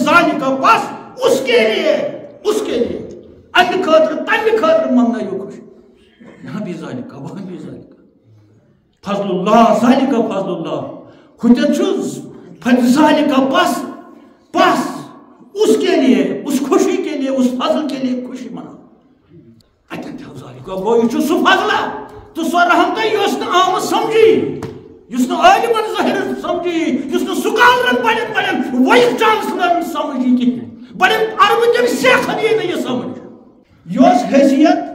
ذالک بس اس کے لیے امہ خاطر تمہ خاطر منگنا یہ خوش یہاں بھی ذالک وہاں بھی ذالک فضل اللہ ذالک فضل اللہ ہتن ذالک بس اس کے لیے اس خوشی کے لیے اس فضل کے لیے خوشی منا اتن تھو ذالک گو یہ سہ فضلہ تو سہ رحمتہ یہ آم سمجھی اس عالمن ظاہر سمجھی اس سکالرن بڑن وائس چانسلرن سمجھی کہ بڑن عرب کن شیخن یہ سمجھ یہ حیثیت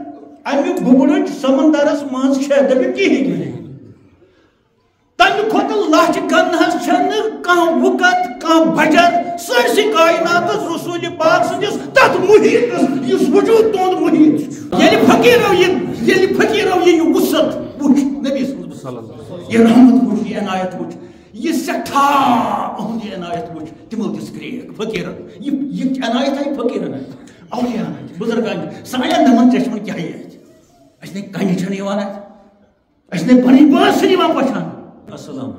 امہ ببلچ سمندرس مز دپ کہین تمہ کھت لچ گنہس کھانا وقت کھانا بجر سرسی کائنات رسول پاک سندس تت محیط اس وجود تہد محیط یل فقیرو یہ وسط وچ نبی صلی اللہ علیہ وسلم یہ رحمت وچ یہ عنایت وچ یہ سٹھا اہد یہ عنایت وچ تمو دس کریک فقیرن یہ عنایت ہے فقیرن اولیاء بزرگان سایہ نمن چشمن کیا ہے اس نے کہیں چھن یوان ہے اس نے بنی باس سے یوان پہچان السلام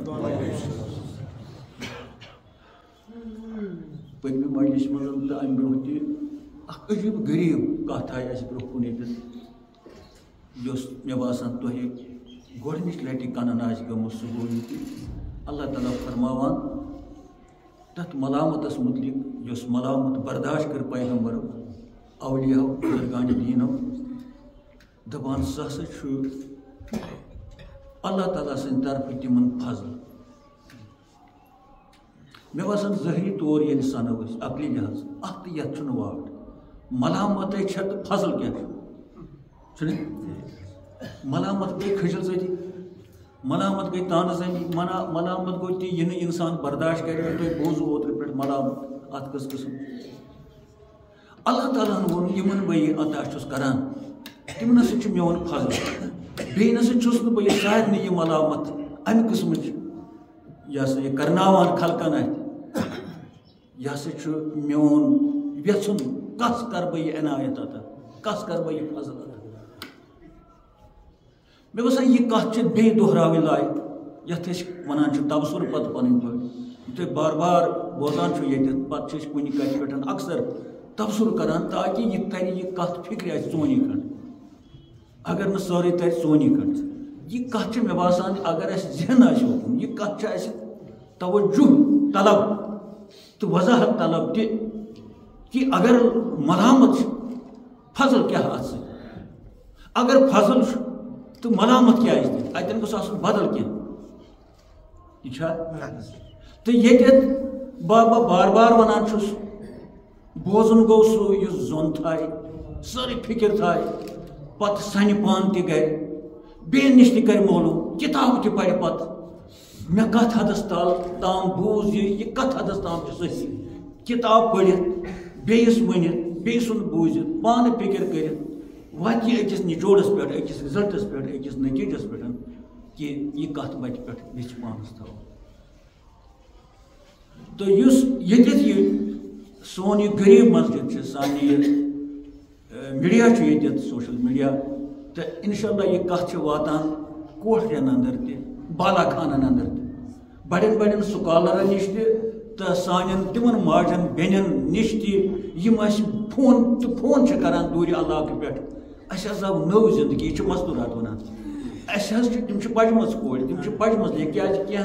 پتمہ مجلس من تو ام برو تہ عجیب غریب کت آئی اس برو کن یس مے باسان تہ گۄڈنِچ لٹہِ کنن آسہِ گٔمٕژ سُہ گوٚو یہِ کہِ اللہ تعالیٰ فرماوان تتھ ملامتس متعلق یس ملامت برداشت کر پیغمبرو اولیاء بزرگان دینو دپان سُہ ہسا چھُ اللہ تعالیٰ سٕنٛدِ طرفہٕ تِمن فضل مےٚ باسان ظٲہری طور ییٚلہِ سنو أسۍ عقلی لحاظ اتھ تہٕ یتھ چھُنہٕ واٹ ملامتے چھےٚ تہٕ فضل کیٛاہ چھُ ملامت گئی کھجل زدی ملامت گئی تان زنی ملامت گو تہ یہ انسان برداشت کر تھی بوزو اوتر پہ ملامت ات کس قسم اللہ تعالیٰ وون یمن بہ عطا چھس کران تم نسا میون فضل بی نسا چھس نہ بہ سارے یہ ملامت امہ قسم یہ سا یہ کرناوان خلقن ات یہ سا میون یژھن کس کر بہ یہ عنایت عطا کس کر بہ یہ فضل عطا مے باسان یہ کت بی دہراوی لائق یت ونان تبصر پتہ پن پہ تھی بار بار بوزان یہ پتہ کن کتھ پہ اکثر تبصر کران تاکہ یہ تر یہ کت فکر آ چونی کھنڈ اگر نا سوری تر چونی کھنڈ یہ کت مے باسان اگر اس ذہن آن یہ کت توجہ طلب تو وضاحت طلب تہ کہ اگر ملامت فضل کیا ات اگر فضل تو ملامت کیا اتن گوس آسن بدل کی تو یہ بابا بار بار ونان چھس بوزن گو سو یہ زون تھائے ساری فکر تھائے پتہ سن پان تہ گر بین نش تہ کر معلوم کتاب تہ پڑھ پتہ مے کت حدس تام بوز یہ کت حدس تام صحیح کتاب پڑھت بیس ونت بیس سن بوزت پان فکر کرت وات یہ أکس نچوڑس پہ أکس رزلٹس پہ أکس نتیجس پہ کہ یہ کت وتہ پہ یھ پانس تھو تو اس یہ سون یہ غریب مسجد سان یہ میڈیا یت سوشل میڈیا تو انشاءاللہ یہ کت واتان کوٹرین اندر تہ بالا خانن اندر تہ بڑن بڑن سکالرن نش تہ سان تمن ماجن بینن نش تہ فون کران دور علاقہ پہ اس آو نو زندگی یہ مستورات ونان اس تم پجمز کور تم پجمز کی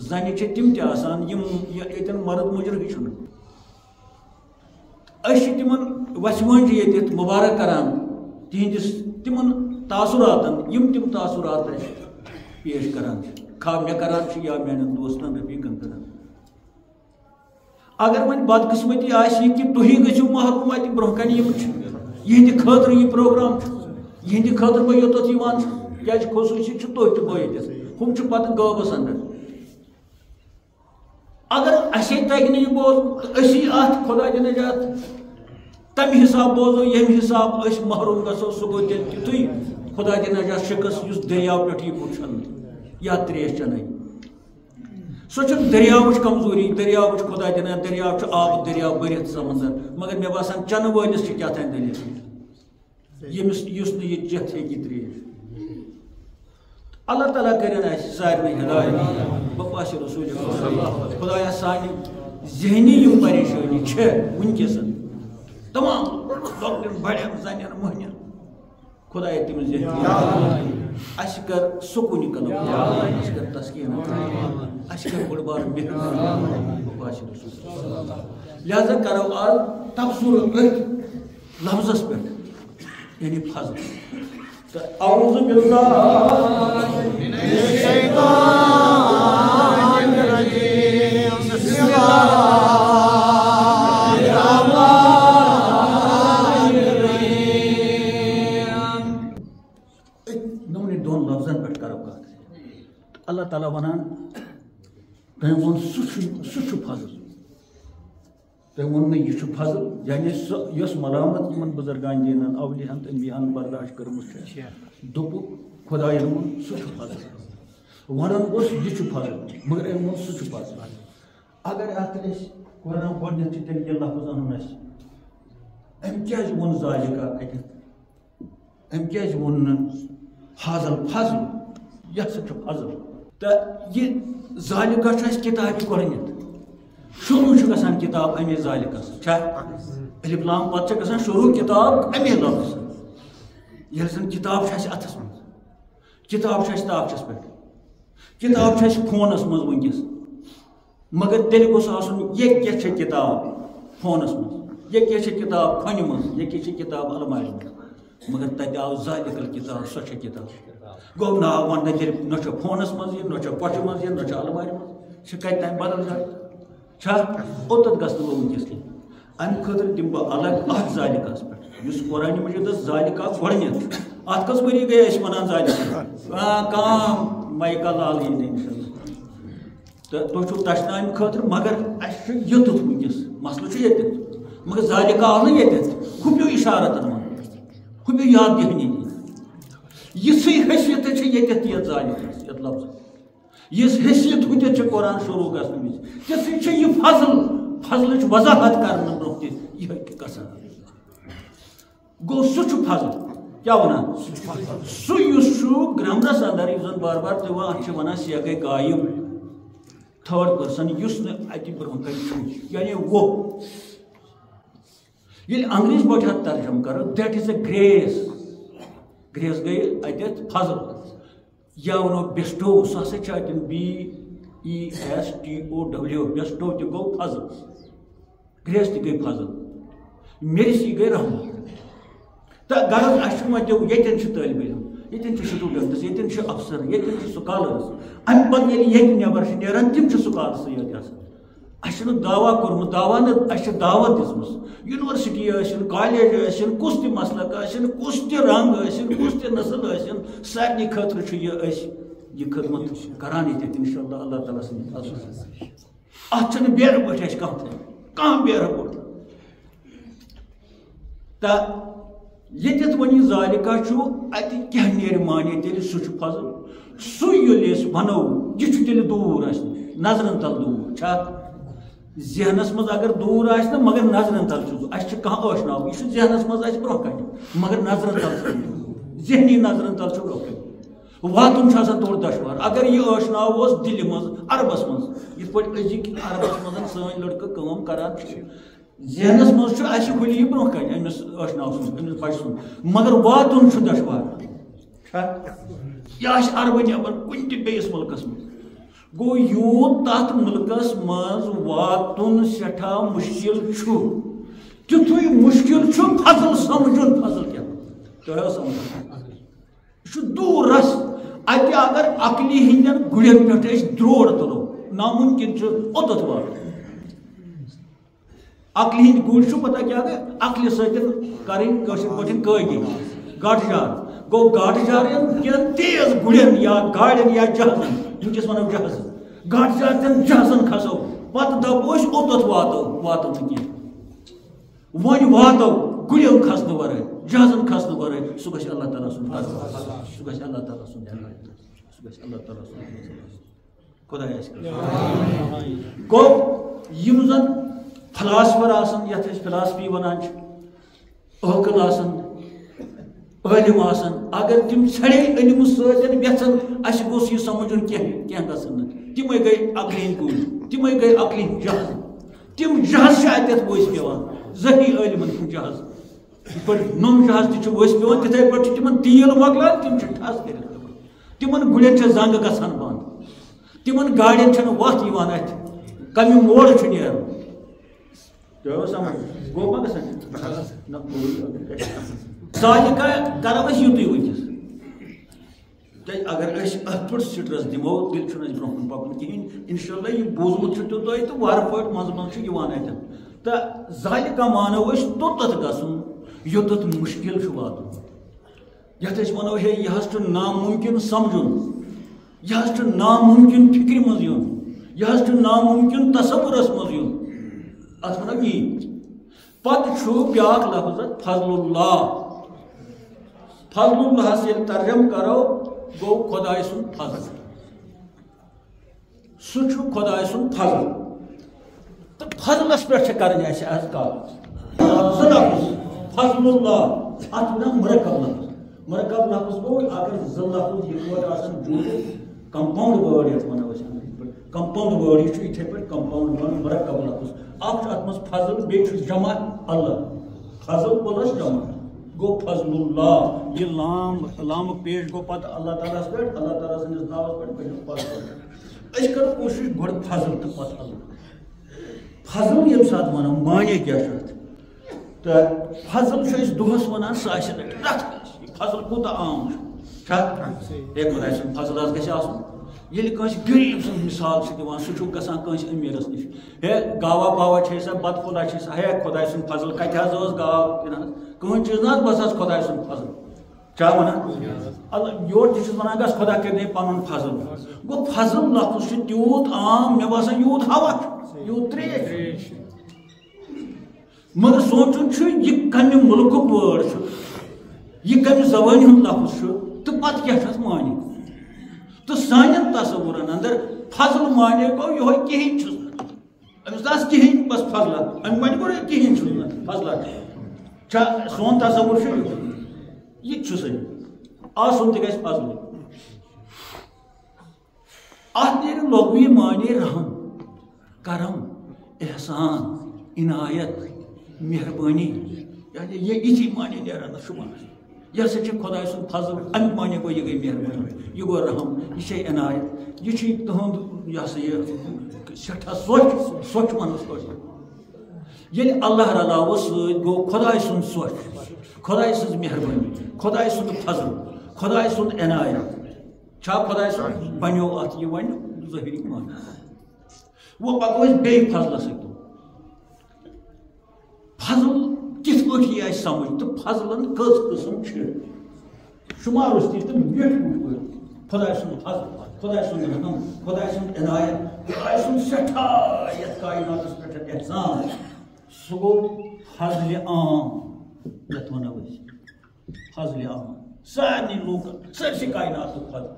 زنہ تم تہ آسان یتن مرد مجر ہچن تم وسوان یت مبارک کران تہندس تمن تاثراتن تم تاثرات پیش کران خواہ مے کران یا میان دوستن رفیقن کران اگر ون بدقسمتی آسی کہ تھی گھو محروم ات برہ کن یہ خاطر یہ پروگرام یہ خاطر بہ یوتھ کیا خصوصی تھی تہ بہت ہم پتہ غابس اندر اگر اسی تگہ یہ بوز اسی ات خدا دِ نجات تمہ حساب بوزو یم حساب اس محروم گھو سہ گو تیتھے خدا دِ نجات شخص اس دریاو پہ یہ وچھان یا تریش چنائی سو دریاوچ کمزوری دریاوچ خدا دِنہ دریاو آب دریاو برت سمندر مگر مے باسان چنہ ولس کیا تھان دلیل یمس یس یہ چتھ ہیکہ تریش اللہ تعالیٰ کرن اس سارے ہدایت بپاس رسول خدایا سانہ ذہنی یم پریشانی ونکس تمام لۄکٹٮ۪ن بڑٮ۪ن زنٮ۪ن مٔہنٮ۪ن خدایا تِم ذہنی اَسہِ کر سکوٗنی قلم اَسہِ کر تسکیٖن اَسہِ کر بٔڑ بار لہذا کرو آز تبصرٕ أتھۍ لفظس پٮ۪ٹھ یعنی فضل تہٕ اعوذ باللہ من الشیطان الرجیم بسم اللہ اللہ تعالیٰ ونان تم وون سہ فضل تم وون یہ فضل یعنی یس ملامت یمن بزرگان دینن اولیاءن تو انبیاءن برداشت کرمت دپ خداین وون سہ فضل ونان اوس یہ فضل مگر ام وون سہ فضل اگر ات قرآن گۄڈنیتھ تیٚلہِ یہِ لفظ انُن اَسہِ أمۍ کیٛازِ ووٚن ذالِکا اَتٮ۪تھ أمۍ کیٛازِ ووٚن نہٕ حاضل فضل یہِ ہسا چھُ فضل تہٕ یہِ ذالِکا چھُ اَسہِ کِتابہِ گۄڈنیتھ شروع چھُ گژھان کِتاب اَمے ذالِکس چھا الف لام پتہٕ چھِ گژھان شروع کِتاب اَمے لفظ ییٚلہِ زن کِتاب چھِ اَسہِ اَتھس منٛز کِتاب چھِ اَسہِ تاخچس پٮ۪ٹھ کِتاب چھِ اَسہِ فونس منٛز وٕنکیٚس مگر تیٚلہِ گوٚژھ آسُن یہِ کیٛاہ چھِ کِتاب فونس منٛز یہِ کیٛاہ چھِ کِتاب کھۄنہِ منٛز یہِ کیٛاہ چھِ کِتاب المارِ منٛز مگر تتہِ آو ذالِکل کِتاب سۄ چھےٚ کِتاب گوٚو ناو وننہٕ تیٚلہِ نہ چھُ فونس منٛز یہِ نہ چھُ کۄٹھِ منٛز یہِ نہ چھُ المارِ منٛز چھِ کتہِ تانۍ بدل جایہِ چھا اوٚتَتھ گژھٕ نہٕ بہٕ وٕنکیٚس کینٛہہ امہِ خٲطرٕ دِمہٕ بہٕ الگ اتھ ذالِکاہس پٮ۪ٹھ یُس قرآنِ مجیٖدس ذالِکا گۄڈنیتھ اتھ کٔژ ؤری گٔے أسۍ ونان ذالِکا کانٛہہ مایکا لال یی نہٕ اِنشاء اللہ تہٕ تُہۍ چھِو تشنہٕ امہِ خٲطرٕ مگر اسہِ چھُ یوٚتُتھ وٕنکیٚس مسلہٕ چھُ ییٚتٮ۪تھ مگر ذالِکا آو نہٕ ییٚتٮ۪تھ ہُہ پیوٚو اِشارتن منٛز ہُہ پیوٚو یاد دِہٲنی یِژھٕے حیثیت چھِ ییٚتٮ۪تھ یتھ ذالِکس یتھ لفظس یِژھ حیثیت ہُتٮ۪تھ چھِ قرآن شروع گژھنہٕ وِزِ تِژھٕے چھِ یہِ فضل فضلٕچ وضاحت کرنہٕ برونٛہہ تہِ یِہے گژھان گوٚو سُہ چھُ فضل کیٛاہ ونان سُہ یُس چھُ گرامرس اندر یُس زن بار بار تُہۍ اتھ چھِ ونان سیگے غایب تھٲرڈ پٔرسن یُس نہٕ اتہِ برونٛہہ کنہِ چھُ یعنی وہ ییٚلہِ انگریٖزۍ پٲٹھۍ اتھ ترجمہٕ کرو that is a grace grace گٔے اتٮ۪تھ فضل یا ونو بیسٹو سُہ ہسا چھُ اتٮ۪ن BESTOW بیسٹو تہِ گوٚو فضل گریس تہِ گٔے فضل میرسی گٔے رحمت تہٕ غرض اسہِ چھُ وۄنۍ ییٚتٮ۪ن چھُ طٲلبہِ علم ییٚتٮ۪ن چھِ سٹوٗڈنٹٕس ییٚتٮ۪ن چھِ افسر ییٚتٮ۪ن چھِ سکالٲرٕس امہِ پتہٕ ییٚلہِ ییٚتہِ نٮ۪بر چھِ نیران تِم چھِ سکالرسٕے یٲتۍ آسان اسہِ چھُنہٕ دعوا کوٚرمُت دعوا نہٕ اسہِ چھِ دعوت دِژمٕژ یونیورسٹی ٲسِن کالیج ٲسِن کُس تہِ مسلک ٲسِن کُس تہِ رنگ ٲسِن کُس تہِ نسل ٲسِن سارنٕے خٲطرٕ چھُ یہِ أسۍ یہِ خدمت کران ییٚتٮ۪تھ انشاء اللہ اللہ تعالیٰ سٕنٛدِ فضلہٕ سۭتۍ اتھ چھُنہٕ بیرٕ پٲٹھۍ اسہِ کانٛہہ بیرٕ پٲٹھۍ تہٕ ییٚتٮ۪تھ وۄنۍ یہِ ذالِکا چھُ اتہِ کیٛاہ نیرِ مانے تیٚلہِ سُہ چھُ فضل سُہ ییٚلہِ أسۍ ونو یہِ چھُ تیٚلہِ دوٗر اسہِ نِش نظرن تل دوٗر چھا ذہنس منٛز اگر دوٗر آسہِ نہٕ مگر نظرن تل چھُ اسہِ چھُ کانٛہہ ٲشناو یہِ چھُ ذہنس منٛز اسہِ برونٛہہ کنہِ مگر نظرن تل چھُ ذہنی نظرن تل چھُ برونٛہہ کنہِ واتُن چھُ آسان تھوڑا دشوار اگر یہِ ٲشناو اوس دِلہِ منٛز عربس منٛز یِتھ پٲٹھۍ أزِکۍ عربس منٛز سٲنۍ لڑکہٕ کٲم کران چھِ ذہنس منٛز چھُ اسہِ ہُلہِ یہِ برونٛہہ کنہِ أمِس ٲشناو سُنٛد أمِس بچہِ سُنٛد مگر واتُن چھُ دشوار یہِ آسہِ عربہٕ نٮ۪بر کُنہِ تہِ بیٚیِس مُلکس منٛز گوٚو یوٗت تتھ مُلکس منٛز واتُن سٮ۪ٹھاہ مُشکِل چھُ تیُتھُے مُشکِل چھُ فضل سمجھُن فضل کیٛاہ تۄہہِ آو سمجھ یہِ چھُ دوٗر رس اتہِ اگر عقلہِ ہٕنٛدٮ۪ن گُرٮ۪ن پٮ۪ٹھ أسۍ درٛوڑ تُلو نامُمکِن چھُ اوٚتَتھ واتُن عقلہِ ہٕنٛدۍ گُرۍ چھُ پتہ کیٛاہ گٔے عقلہِ سۭتۍ کرٕنۍ کٲشِر پٲٹھۍ قٲدی گاٹہٕ جار گوٚو گاٹہٕ جارٮ۪ن کٮ۪ن تیز گُرٮ۪ن یا گاڑٮ۪ن یا جہازن وٕنکیٚس ونو جہاز گاٹہٕ جار تٮ۪ن جہازن کھسو پتہٕ دپو أسۍ اوٚتَتھ واتو نہٕ کینٛہہ وۄنۍ واتو گُرٮ۪و کھسنہٕ ورٲے جہازن کھسنہٕ ورٲے سُہ گژھِ اللہ تعالیٰ سُنٛد سُہ گژھِ اللہ تعالیٰ سُنٛد سُہ گژھِ اللہ تعالیٰ سُنٛد خۄدایس گوٚو یِم زن فلاسفر آسان یتھ أسۍ فلاسفی ونان چھِ عٲقل آسان عٲلِم آسان اگر تِم ژھڑے علمہٕ سۭتۍ یژھان اسہِ گوٚژھ یہِ سمجھُن کینٛہہ گژھن نہٕ تِمے گٔے عقلہِ ہٕنٛدۍ گُرۍ تِمے گٔے عقلہِ ہٕنٛدۍ جہاز تم جہاز اتھ ؤسۍ پیوان ذہی عالمن ہُنٛد جہاز یِتھ پٲٹھۍ نوٚم جہاز تہِ چھُ ؤسۍ پیوان تِتھَے پٲٹھۍ چھُ تِمن تیٖل مۄکلان تِم چھِ ٹھس کٔرِتھ تِمن گُرٮ۪ن چھِ زنٛگہٕ گژھان بنٛد تِمن گاڑٮ۪ن چھنہٕ وتھ یِوان اَتھِ کمہِ موڑ چھُ نیرُن تۄہہِ سمجھ گوٚو ما گژھان سالِکا کرو أسۍ یُتُے وٕنکٮ۪س کیٛازِ اگر أسۍ اَتھ پٮ۪ٹھ سٹرس دِمو تیٚلہِ چھُنہٕ اَسہِ برونٛہہ کُن پکُن کِہیٖنۍ اِنشاء اللہ یہِ بوٗزمُت چھُ تۄہہِ تہٕ وارٕ پٲٹھۍ منٛزٕ منٛزٕ چھُ یِوان اَتٮ۪ن تہٕ ذالِکا مانو أسۍ توٚتتھ گژھُن یوٚتتھ مُشکِل چھُ واتُن یتھ أسۍ ونو ہے یہِ حظ چھُ نامُمکِن سمجھُن یہِ حظ چھُ نامُمکِن فِکرِ منٛز یُن یہِ حظ چھُ نامُمکِن تصورس منٛز یُن اتھ ونو یی پتہٕ چھُ بیٛاکھ لفظ فضل اللہ فضل اللہس ییٚلہِ ترجم کرو گوٚو خۄداے سُنٛد فضل سُہ چھُ خۄداے سُنٛد فضل تہٕ فضلس پٮ۪ٹھ چھِ کرٕنۍ اَسہِ آز کتھ زٕ لفظ فضل اللہ اتھ ونان مرکب لفظ مرکب لفظ گوٚو اگر زٕ لفظ یِکوٹہٕ آسان جوٗڑِتھ کمپاوُنڈ وٲڈ یتھ ونو أسۍ کمپاوُنڈ وٲڈ یہِ چھُ یِتھے پٲٹھۍ کمپاوُنڈ وٲڈ مرکب لفظ اکھ چھُ اتھ منٛز فضل بیٚیہِ چھُ جمع اللہ فضل پلس جمع گوٚو فضل اللہ یہِ لامُک پیش گوٚو پتہٕ اللہ تعالیٰ ہس پٮ۪ٹھ اللہ تعالیٰ سٕنٛدِس ناوس پٮ۪ٹھ بٔنِو فضل أسۍ کرو کوٗشِش گۄڈٕ فضل تہٕ پتہٕ اللہ فضل ییٚمہِ ساتہٕ ونو معنے کیٛاہ چھُ اتھ تہٕ فضل چھِ أسۍ دۄہس ونان ساسہِ لٹہِ رٮ۪تھ یہِ فضل کوٗتاہ عام چھُ ہے خۄداے سُنٛد فضل حظ گژھِ آسُن ییٚلہِ کٲنٛسہِ غریٖب سٕنٛز مِثال چھِ دِوان سُہ چھُ گژھان کٲنٛسہِ أمیٖرس نِش ہے گاوا پاوا چھے سا بتہٕ پھوٚلہ چھے سا ہے خۄداے سُنٛد فضل کتہِ حظ ٲس گاو کِنہٕ حظ کٕہۭنۍ چیٖز نہ حظ بس حظ خۄداے سُنٛد فضل چھا ونان یورٕ تہِ چھُس ونان گژھ خۄدا کٔرۍ پنُن فضل گوٚو فضل لفظ چھُ تیوٗت عام مےٚ باسان یوٗت ہوا چھُ یوٗت تریش مگر سونٛچُن چھُ یہِ کمہِ مُلکُک وٲڈ چھُ یہِ کمہِ زبٲنہِ ہُنٛد لفظ چھُ تہٕ پتہٕ کیٛاہ چھُ اتھ معنے تہٕ سانٮ۪ن تصورن اندر فضل معنے گوٚو یِہوے کِہیٖنۍ چھُس نہٕ أمِس نہ آسہِ کِہیٖنۍ بس فضلہ أمۍ وَنہِ گوٚو کِہیٖنۍ چھُس نہٕ فضلہ چھا سون تصور چھُ یہِ تہِ چھُ صحیح آسُن تہِ گژھِ فضلٕے اتھ نیرِ لغوی معنے رحم کرم احسان عنایت مہربٲنی یعنی یِتھی معنے نیران شُمار یہِ ہسا چھِ خۄداے سُنٛد فضل امیُک معنے گوٚو یہِ گٔے مہربٲنی یہِ گوٚو رحم یہِ چھے عنایت یہِ چھِ تُہُنٛد یہِ ہسا یہِ سٮ۪ٹھاہ سۄچھ ونوس کٲشِر ییٚلہِ اللہ رلاوو سۭتۍ گوٚو خۄداے سُنٛد سۄچھ خۄداے سٕنٛز مہربٲنی خۄداے سُنٛد فضل خۄداے سُنٛد عنایت چھا خۄداے سُنٛد بنیو اتھ یہِ وۄنۍ ظٲہری معنے وۄنۍ پکو أسۍ بیٚیہِ فضلس سۭتۍ فضل کِتھ پٲٹھۍ یی اَسہِ سمجھ تہٕ فضلن کٔژ قٕسم چھِ شُمارُس تہِ تہٕ میٖٹھۍ پٲٹھۍ خۄداے سُنٛد فضل خۄداے سُنٛد رحم خۄداے سُنٛد عنایت خۄداے سُنٛد سٮ۪ٹھاہ یتھ کایناتس پٮ۪ٹھ احسان سُہ گوٚو فضلہِ عام یتھ ونو أسۍ فضلہِ عام سارنٕے لوٗکن سٲرسٕے کایناتُک فضل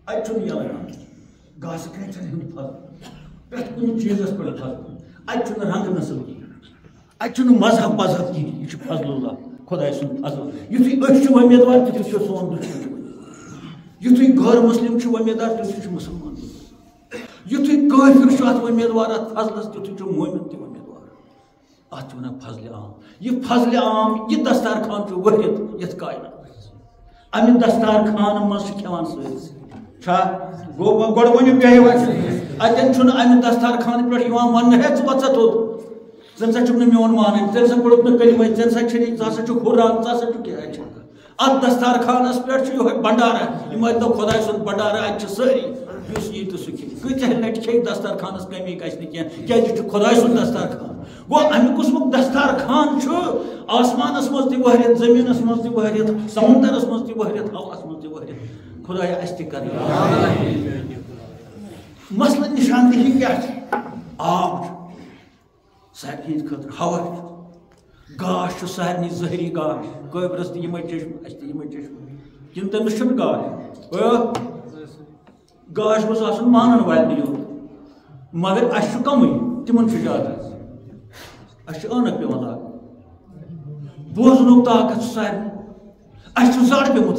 اتہِ چھُنہٕ یلان گاسہٕ کھنٛڈٮ۪ن ہُنٛد فضل پرٛٮ۪تھ کُنہِ چیٖزس پٮ۪ٹھ فضل اتہِ چھُنہٕ رنٛگ نسل کِہیٖنۍ اتہِ چھُنہٕ مذہب کِہیٖنۍ یہِ چھُ فضل اللہ خۄداے سُنٛد فضل یُتھُے أسۍ چھِ وۄمیدوار تِتھُے چھُ سون دُشمن یُتھُے غٲر مُسلِم چھُ وۄمیدوار تِتھُے چھُ مُسلمان یُتھُے کٲفِر چھُ اتھ وۄمیدوار اتھ فضلس تِتھُے چھُ مؤمِن تہِ وۄمیدوار اتھ چھِ ونان فضلہِ عام یہِ فضلہِ عام یہِ دستارخان چھُ ؤرِتھ یتھ کایناتس امہِ دستارخانہٕ منٛز چھِ کھٮ۪وان سٲرسٕے چھا گوٚو گۄڈٕ ؤنِو بیٚیہِ وۄنۍ اتٮ۪ن چھُنہٕ امہِ دستارخانہٕ پٮ۪ٹھ یِوان وننہٕ ہے ژٕ وۄتھ سا تھوٚد ژےٚ نسا چھُکھ نہٕ میون مانٕنۍ ژےٚ نسا پوٚرُتھ نہٕ کلمے ژےٚ نسا چھُنہٕ ژٕ ہسا چھُکھ ہُران ژٕ ہسا چھُکھ کیٛاہ چھُکھ اتھ دستارخانس پٮ۪ٹھ چھُ یِہوے بنڈارا یِم اتہِ دۄہ خۄداے سُنٛد بنڈارا اتہِ چھِ سٲری یُس یی تہٕ سُہ کھیٚیہِ کۭتیاہ لٹہِ کھیٚیہِ دستارخانس کمی گژھِ نہٕ کینٛہہ کیٛازِ یہِ چھُ خۄداے سُنٛد دستارخان گوٚو امہِ قٕسمُک دستارخان چھُ آسمانس منٛز تہِ وٲرِتھ زٔمیٖنس منٛز تہِ وٲرِتھ سمندرس منٛز تہِ وٲرِتھ ہوہس منٛز تہِ وٲرِتھ خۄدایا اَسہِ تہِ کر مسلہٕ نِشاندہی کیٛاہ چھِ آب چھُ سارنٕے ہٕنٛدِ خٲطرٕ ہوا چھُ گاش چھُ سارنٕے ظٲہری گاش قٲبرس تہِ یِمے چشمہٕ اَسہِ تہِ یِمے چشمہٕ کِنہٕ تٔمِس چھُنہٕ گاش گاش گوٚژھ آسُن مانن والنٕے یوت مگر اَسہِ چھُ کمٕے تِمن چھُ زیادٕ اَسہِ چھُ عٲنکھ پیوان لاگٕنۍ بوزنُک طاقت چھُ سارنٕے اَسہِ چھُ زڈ پیوٚمُت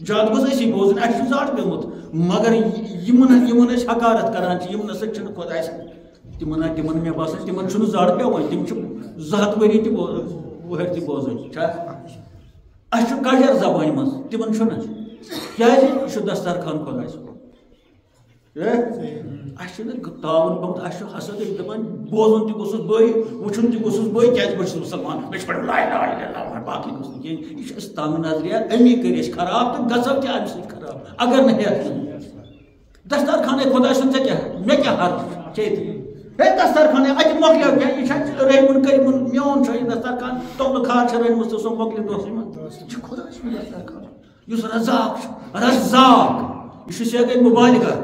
زیادٕ گوٚژھ أسی بوزُن اَسہِ چھُ زڈ پیوٚمُت مگر یِمن أسۍ حکارت کران چھِ یِم نسا چھِنہٕ خۄداے سٕنٛدۍ تمن مے باسان تمن چھُنہٕ زڑ پیوان تم چھِ 200 ؤری تہِ وُہر تہِ بوزان اَسہِ چھُ کجر زبانہِ منٛز تمن چھُنہٕ کیازِ یہِ چھُ دسترخان خۄداے صٲب اَسہِ چھُنہٕ تاوُن گوٚمُت اَسہِ چھُ حسد دپان بوزُن تہِ گوٚژھُس بٕے وٕچھُن تہِ گوٚژھُس بٕے کیازِ بہٕ چھُس مُسلمان مےٚ چھُ پڑھُن لا اِلہَ اِلَّا اللہ باقٕے گوٚژھ نہٕ کِہیٖنۍ یہِ چھُ اَسہِ تنگ نظریات امی کٔرۍ أسۍ خراب تہٕ گژھو تہِ اَمہِ سۭتۍ خراب اگر نہٕ ہٮ۪کھ دسترخانے خۄداے سُنٛد ژےٚ کیٛاہ مےٚ کیٛاہ حق چیٚتھ ہے دسترخانے اَتہِ مۄکلیو کیٛاہ یہِ چھا رٔنۍمُن کٔرۍمُن میون چھُ یہِ دسترخان توٚملہٕ کھاد چھِ رٔنۍمٕژ تہٕ سۄ مۄکلہِ دۄہسٕے منٛز یہِ چھُ خۄداے سُنٛد دسترخان یُس رزاق چھُ رزاق یہِ چھُ سیٚکَے مُبالِغہ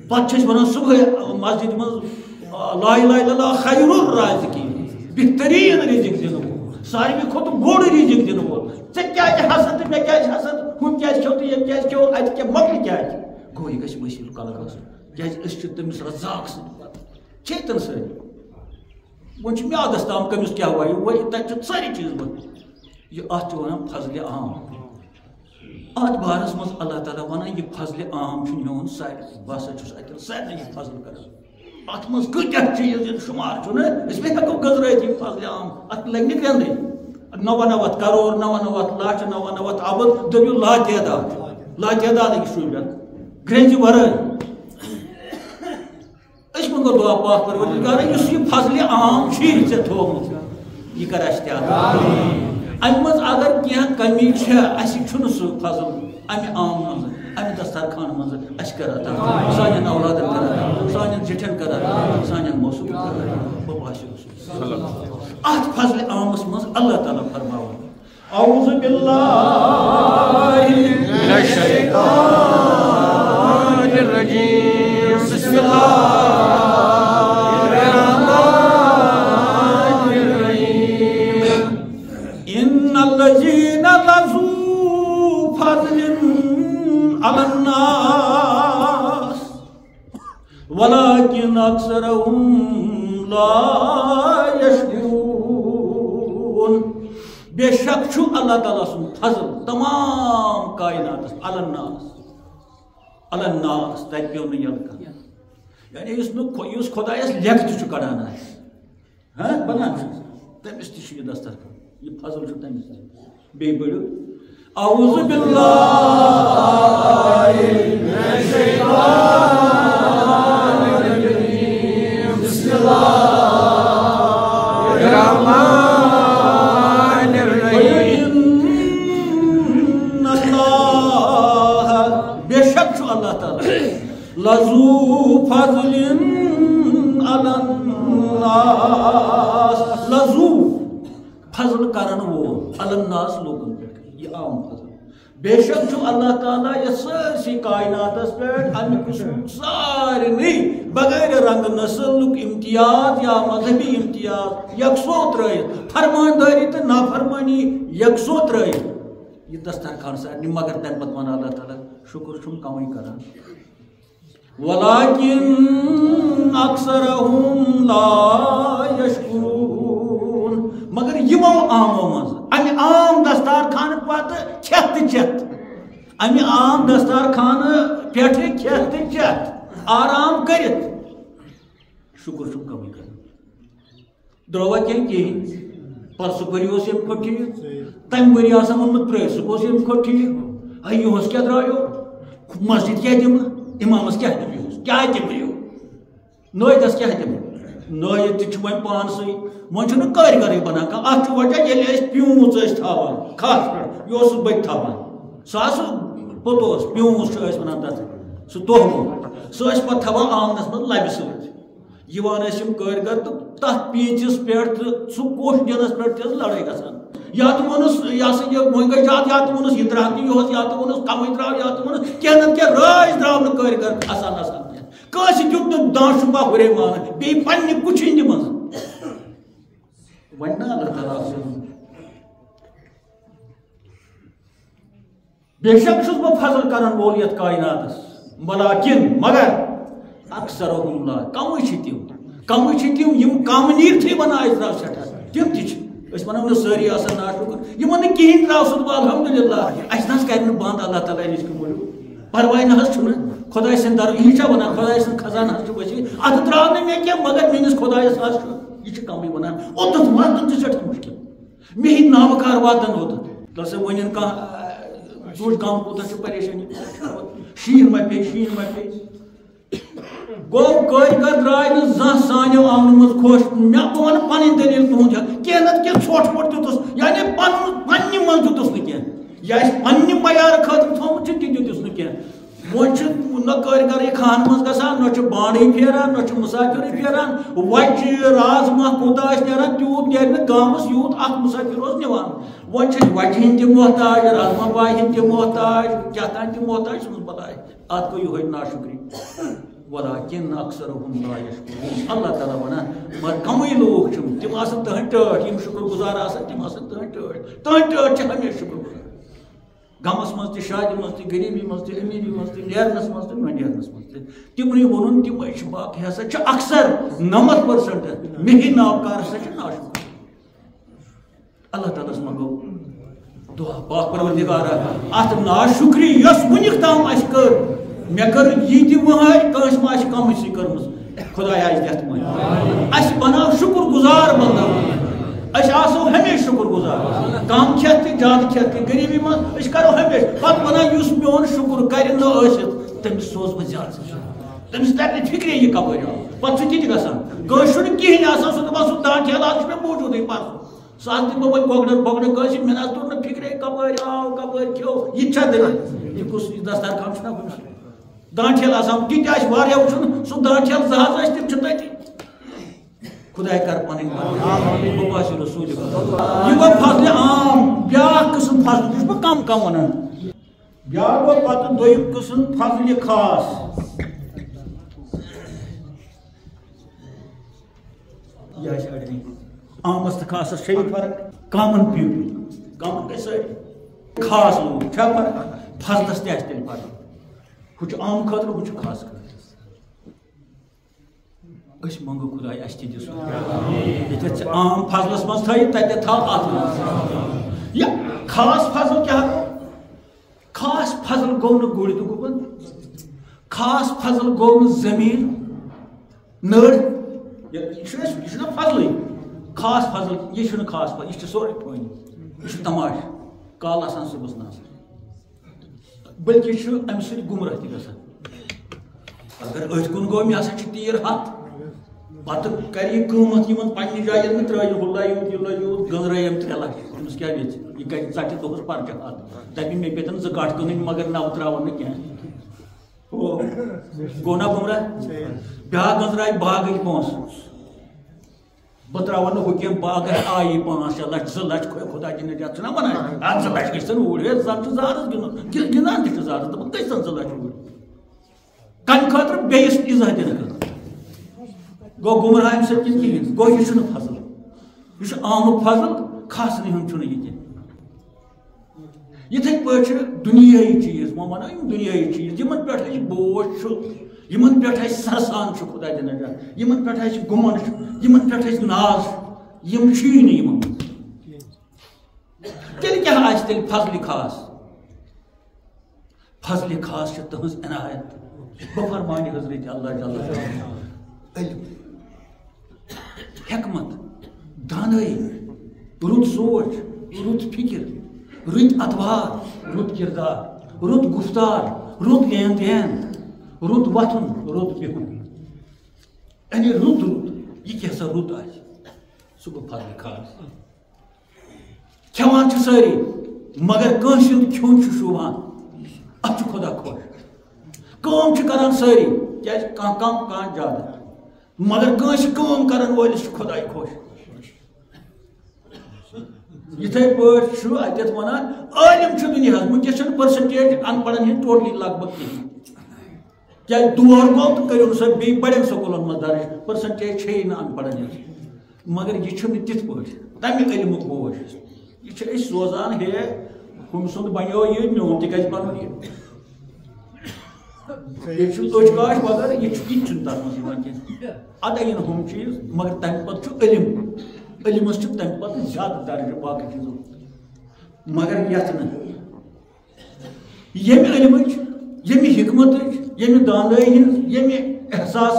پتہٕ چھِ أسۍ وَنان صُبحٲے مسجد منٛز لا اِلہَ اِلَّا اللہ خیر الرازقین بہتریٖن رِزق دِنہٕ وول ساروی کھۄتہٕ بوٚڑ رِزق دِنہٕ وول ژےٚ کیٛازِ حسد تہٕ مےٚ کیٛازِ حسد ہُم کیٛازِ کھیوٚو تہٕ ییٚمۍ کیٛازِ کھیوٚو اَتہِ کیٛاہ مۄکلہِ کیٛازِ گوٚو یہِ گژھِ ؤسیٖل کلک آسُن کیٛازِ أسۍ چھِ تٔمِس رزاق سۭتۍ پتہٕ چیتن سۭتۍ وۄنۍ چھُ میادس تام کٔمِس کیٛاہ وایہِ وۄنۍ تَتہِ چھُ سٲری چیٖز وۄنۍ یہِ اَتھ چھِ وَنان فضلہِ عام اتھ بارس منٛز اللہ تعالیٰ ونان یہ فضلِ عام چھُ میون سارے بہٕ ہسا چھُس اتٮ۪ن سارنٕے یہِ فضل کران اتھ منٛز کۭتیاہ چیٖز ییٚلہِ شُمار چھُنہٕ أسۍ مےٚ ہٮ۪کو گٔنٛزرٲیِتھ یہِ فضلِ عام اتھ لگہِ نہٕ گرٛٮ۪نٛدٕے 99 کرور 99 لچھ 99 ابد دٔپِو لاتعداد أکِس شُرٮ۪ن گرٛٮ۪نٛزِ ورٲے أسۍ منٛگو دعا پاک پروردگارا یُس یہِ فضلِ عام چھُے ژےٚ تھوٚومُت یہِ کر اَسہِ تہِ عطا امہِ منٛز اگر کینٛہہ کمی چھےٚ اَسہِ چھُنہٕ سُہ فضل امہِ عام منٛز امہِ دسترخان منٛز اَسہِ کر عطا سانٮ۪ن اولادن کر عطا سانٮ۪ن زِٹھٮ۪ن کر عطا سانٮ۪ن موسوٗم کر عطا بہٕ باسیو اتھ فضلِ عامس منٛز اللہ تعالیٰ فرماوان اعوذ باللہ من الشیطان الرجیم بسم اللہ الذين ذو فضل على الناس ولكن أكثرهم لا يشكرون بے شک چھُ اللہ تعالیٰ سُنٛد فضل تمام کائناتس الناس تتہِ پیوٚو نہٕ یلہٕ کانٛہہ یعنی یُس خۄدایس لیٚکھٕ تہِ چھُ کڑان آسہِ بنان چھُ تٔمِس تہِ چھُ یہِ دسترخان یہ فضل چھُ تٔمِس بیٚیہِ پٔرِو اعوذ باللہ من الشیطان الرجیم بسم اللہ الرحمن الرحیم ان اللہ بے شک چھُ اللہ تعالیٰ لذو فضل علی الناس لذو فضل کرن وول الناس لوگن پہ یہ عام فضل بے شک چھُ اللہ تعالیٰ یہ سٲرسٕے کائناتس پہ امیُک سارنٕے بغیر رنگ نسلُک امتیاز یا مذہبی امتیاز یکسو ترٲیِتھ فرماندٲری تہٕ نافرمٲنی یکسو ترٲیِتھ یہ دسترخان سارنٕے مگر تمہِ پتہٕ ونان اللہ تعالیٰ شکر چھُم کمٕے کران ولكن أكثرهم لا يشكرون مگر یمو عامو مز امہ عام دسترخان پتہٕ کھٮ۪تھ تہٕ چٮ۪تھ امہ عام دسترخان پٮ۪ٹھٕ کھٮ۪تھ تہٕ چٮ۪تھ آرام کٔرِتھ شکر چھُم کمٕے کران درٛوا کینٛہہ کِہیٖنۍ پرسُک ؤری اوس ییٚمہِ کھۄتہٕ ٹھیٖک تمہِ ؤری آسان ووٚنمُت پرٛٲرسُک اوس ییٚمہِ کھۄتہٕ ٹھیٖک ہے یِہُس کیٛاہ درٛایو مسجد کیٛاہ دِمہٕ امامس کیٛاہ دِمہٕ یِہُس کیٛاہ دِمہٕ یہِ نٲیدس کیٛاہ دِمہٕ نٲید تہِ چھُ وۄنۍ پانسٕے وۄنۍ چھُنہٕ کٲرگرٕے بنان کانٛہہ اتھ چھُ وجہ ییٚلہِ أسۍ پیوٗنٛژ ٲسۍ تھاوان کھہس پٮ۪ٹھ یہِ اوسُس بٔتھِ تھاوان سُہ حظ پوٚت اوس پیوٗنٛژ چھِ أسۍ ونان تتھ سُہ توٚہمُت سُہ ٲسۍ پتہٕ تھاوان آنگنس منٛز لبہِ سۭتۍ یِوان ٲسۍ یِم کٲرگر تہٕ تتھ پیٖنٛتِس پٮ۪ٹھ تہٕ سُہ کوٚش دِنس پٮ۪ٹھ تہِ ٲس لڑٲے گژھان یا تہٕ ووٚنُس یہِ ہسا یہِ وۄنۍ گٔے زیادٕ یا تہٕ ووٚنُس یہِ درٛاو تہٕ یِہُس یا تہٕ ووٚنُس کمٕے درٛاو یا تہٕ ووٚنُس کینٛہہ نتہٕ کینٛہہ رٲزۍ درٛاو نہٕ کٲرگر اصل کینٛہہ کٲنٛسہِ دیُت نہٕ دانشُبا ہُرے مانہٕ بیٚیہِ پننہِ کُٹھِنہِ منٛز وۄنۍ نا اللہ تعالیٰ بے شک چھُس بہٕ فضل کرن وول یتھ کائناتس ولیکن مگر اکثرهم لا کمٕے چھِ تِم یِم کم نیٖرتھٕے ونان أسۍ درٛاو سٮ۪ٹھاہ تِم تہِ چھِ أسۍ ونو نہٕ سٲری آسان ناشُکر یِمن نہٕ کِہیٖنۍ درٛاو سُہ الحمدُاللہ اَسہِ نہ حظ کرِ نہٕ بنٛد اللہ تعالیٰ نِش قبوٗل پرواے نہ حظ چھُنہٕ خدا سن در یہ ونان خدا سن خزانہ وسیع ات درا نا مے کیا مگر میس خدایس یہ کمی ونان اوتت واتن تہ سٹھ مشکل مے ہی ناوکار واتن اوتت دس ونن کانٛہہ ژوٗنٛٹھۍ گام کوٗتاہ چھِ پریشٲنی شیٖن ما پے گو کٲرۍگر درٛاے نہٕ زانٛہہ سانیو آنٛگنہٕ منٛز خۄش مےٚ بہٕ وَنہٕ پنٕنۍ دٔلیٖل تُہُنٛد کینٛہہ نتہٕ کینٛہہ ژھۄٹھ وۄٹھ دیُتُس یعنی پننہِ منٛز دیُتُس نہٕ کینٛہہ یہِ آسہِ پننہِ معیارٕ خٲطرٕ تھوٚمُت چھُ تہِ دیُتُس نہٕ کینٛہہ وۄنۍ چھُ نہ کٲرۍگرٕے خانہٕ منٛز گژھان نہ چھُ بانڈٕے پھیران نہ چھُ مُسافِرٕے پھیران وَچہِ رازما کوٗتاہ آسہِ نیران تیوٗت نیرِ نہٕ گامَس یوٗت اکھ مُسافِر اوس نِوان وۄنۍ چھِ وَچہِ ہٕنٛدۍ تہِ محتاج رازما باے ہٕنٛدۍ تہِ محتاج کیٛاہ تام تہِ محتاج چھُنہٕ بلاے اتھ گوٚو یِہوے ناشُکری ولیکن اکثرهم لا یشکرون اللہ تعالیٰ ونان مگر کمٕے لوٗکھ چھِ تِم آسن تٕہنٛدۍ ٹٲٹھۍ یِم شُکر گُزار آسن تِم آسن تٕہنٛدۍ ٹٲٹھۍ چھِ ہمیشہِ شُکر گُزار غمس منٛز تہِ شادی منٛز تہِ غریٖبی منٛز تہِ امیٖری منٛز تہِ نیرنس منٛز تہِ نہ نیرنس منٛز تہِ تِمنٕے ووٚنُن تِمے چھِ باقٕے ہسا چھِ اکثر 90% مے ہی ناوکار ہسا چھِ ناشُکر اللہ تعالیٰ ہس منٛگو دعا پاک پروردگارا اتھ ناشُکری یۄس وُنیُک تام اسہِ کٔر مے کر یہ تہ وہر کٲنٛسہِ ما آسہِ کم سی کٔرمٕژ خدایا آسہِ دِتھ وۄنۍ اسہِ بناو شُکر گُزار بناو أسۍ آسو ہمیشہِ شُکر گُزار کم کھٮ۪تھ تہِ زیادٕ کھٮ۪تھ تہِ غریٖبی منٛز أسۍ کرو ہمیشہِ پتہٕ ونان یُس میون شُکر کرِ نہٕ ٲسِتھ تٔمِس سوز بہٕ زیادٕ تٔمِس ترِ نہٕ فِکرے یہِ کپٲرۍ آو پتہٕ چھُ تہِ تہِ گژھان کٲنٛسہِ چھُنہٕ کِہیٖنۍ آسان سُہ دپان سُہ دان ٹھیلہٕ چھُ مےٚ موٗجوٗدٕے پرسُن سُہ حظ دِمہٕ بہٕ وۄنۍ کۄکرن کٲنٛسہِ مےٚ نہ حظ توٚر نہٕ فِکرے کپٲرۍ آو کپٲرۍ کھیوٚو یہِ تہِ چھا دٔلیٖل یہِ کُس دسترخان چھُنہ کُنہِ سۭتۍ دان ٹھیلہٕ آسان تہِ تہِ آسہِ واریاہ وٕچھُن سُہ دان ٹھیلہٕ زٕ ہَتھ ٲسۍ تِم چھِ تٔتی خداے کر پنٕنۍ بہٕ باسہِ رسوٗلِ یہِ گوٚو فضلہِ عام بیٛاکھ قٕسٕم فضل یہِ چھُس بہٕ کم کم ونان بیٛاکھ گوٚو پتہٕ دوٚیِم قٕسٕم فضلہِ خاص یہِ آسہِ اڑٮ۪ن عامس تہٕ خاصس چھےٚ یہِ فرق کامن پیٖپٕل کامن گٔے سٲری خاص لوٗکھ چھےٚ فرق فضلس تہِ آسہِ تیٚلہِ فرق ہُہ چھُ عام خٲطرٕ ہُہ چھُ خاص خٲطرٕ أسۍ منٛگو خداے اَسہِ تہِ دِ سُہ ییٚتٮ۪تھ ژےٚ عام فضلس منٛز تھٲیِتھ تتٮ۪تھ تھاو اتھ منٛز یہِ خاص فضل کیٛاہ گوٚو خاص فضل گوٚو نہٕ گُرۍ تہٕ گُپن خاص فضل گوٚو نہٕ زمیٖن نٔر یہِ چھُنہ فضلٕے خاص فضل یہِ چھُنہٕ خاص فضل یہِ چھُ سورُے فٲنی یہِ چھُ تماش کالہٕ آسان صُبحس نہٕ آسان بلکہ چھُ امہِ سۭتۍ گُمراہ تہِ گژھان اگر أتھۍ کُن گوٚو مےٚ ہسا چھِ تیٖر ہتھ پتہٕ کرِ یہِ قۭمتھ یِمن پننہِ جایہِ ییٚلہِ نہٕ ترٛٲیِو ہُہ لایِو یہِ لٲیِو گٔنٛزرٲیِم 3 لچھ تٔمِس کیٛاہ ویژِ یہِ کَرِ ژٹہِ دۄہس پرچہِ ہتھ دپہِ مےٚ پیٚتن 2 کٹھ کٕنٕنۍ مگر نو ترٛاوَن نہٕ کینٛہہ ہو گوٚو نا گُمراہ بیٛاکھ گٔنٛزرایہِ باغٕکۍ پونٛسہٕ بہٕ ترٛاوَن نہٕ ہُہ کینٛہہ باغس آیی 5-6 لچھ 2 لچھ خۄدا دِنہٕ یتھ چھُنہ ونان اتھ 2 لچھ گژھن اوٗرۍ ہے زن چھُ زارس گِنٛدُن گِنٛدان تہِ چھُ زارس دپان گژھن 2 لچھ اوٗرۍ کمہِ خٲطرٕ بیٚیِس اِزاہ دِنہٕ خٲطرٕ گوٚو گُمراہ امہِ سۭتۍ کِنہٕ کِہیٖنۍ گوٚو یہِ چھُنہٕ فضل یہِ چھُ عامُک فضل خاصنٕے ہُنٛد چھُنہٕ یہِ کینٛہہ یِتھٕے پٲٹھۍ چھِ دُنیٲیی چیٖز وۄنۍ ونو یِم دُنیٲیی چیٖز یِمن پٮ۪ٹھ اَسہِ بوج چھُ یِمن پٮ۪ٹھ اَسہِ سرسان چھُ خۄدا دِنہٕ جان یِمن پٮ۪ٹھ اَسہِ گُمنڈ چھُ یِمن پٮ۪ٹھ اَسہِ ناز چھُ یِم چھِی نہٕ یِمن منٛز تیٚلہِ کیٛاہ آسہِ تیٚلہِ فضلہِ خاص فضلہِ خاص چھِ تٕہٕنٛز عنایت بہٕ فرمانہِ حضرت اللہ جل علم حکمت دانٲیی رُت سونٛچ رُت فِکر رٕتۍ اتوار رُت کِردار رُت گُفتار رُت لین دین رُت وۄتھُن رُت بِہُن یعنی رُت یہِ کیٛاہ سا رُت آسہِ سُہ گوٚو فضلہِ خاص کھٮ۪وان چھِ سٲری مگر کٲنٛسہِ ہُنٛد کھیوٚن چھُ شوٗبان اتھ چھُ خۄدا خۄش کٲم چھِ کران سٲری کیٛازِ کانٛہہ کم کانٛہہ زیادٕ مگر کٲنٛسہِ کٲم کرن وٲلِس چھُ خۄداے خۄش یِتھٕے پٲٹھۍ چھُ اتٮ۪تھ ونان عٲلِم چھُ دُنیاہس وٕنکیٚس چھنہٕ پٔرسنٹیج ان پڑھن ہٕنٛز ٹوٹلی لگ بگ کِہیٖنۍ کیٛازِ دور گوٚو تہٕ کٔرِو سا بیٚیہِ بڑٮ۪ن سکوٗلن منٛز درٕج پٔرسنٹیج چھیی نہٕ ان پڑھن ہٕنٛز مگر یہِ چھُنہٕ تِتھ پٲٹھۍ تمہِ علمُک بوج یہِ چھِ أسۍ سوزان ہے ہُمہِ سُنٛد بنیو یہِ میون تہِ گژھِ بنُن یہِ یہِ چھُ أچھ گاش مگر یہِ چھُنہٕ تتھ منٛز یِوان کینٛہہ ادا یِن ہُم چیٖز مگر تمہِ پتہٕ چھُ علم علمس چھُ تمہِ پتہٕ زیادٕ درجہٕ باقٕے چیٖزو مگر یتھ نہٕ ییٚمہِ علمٕچ یمی حکمت یمی دانائی ہنز یمی احساس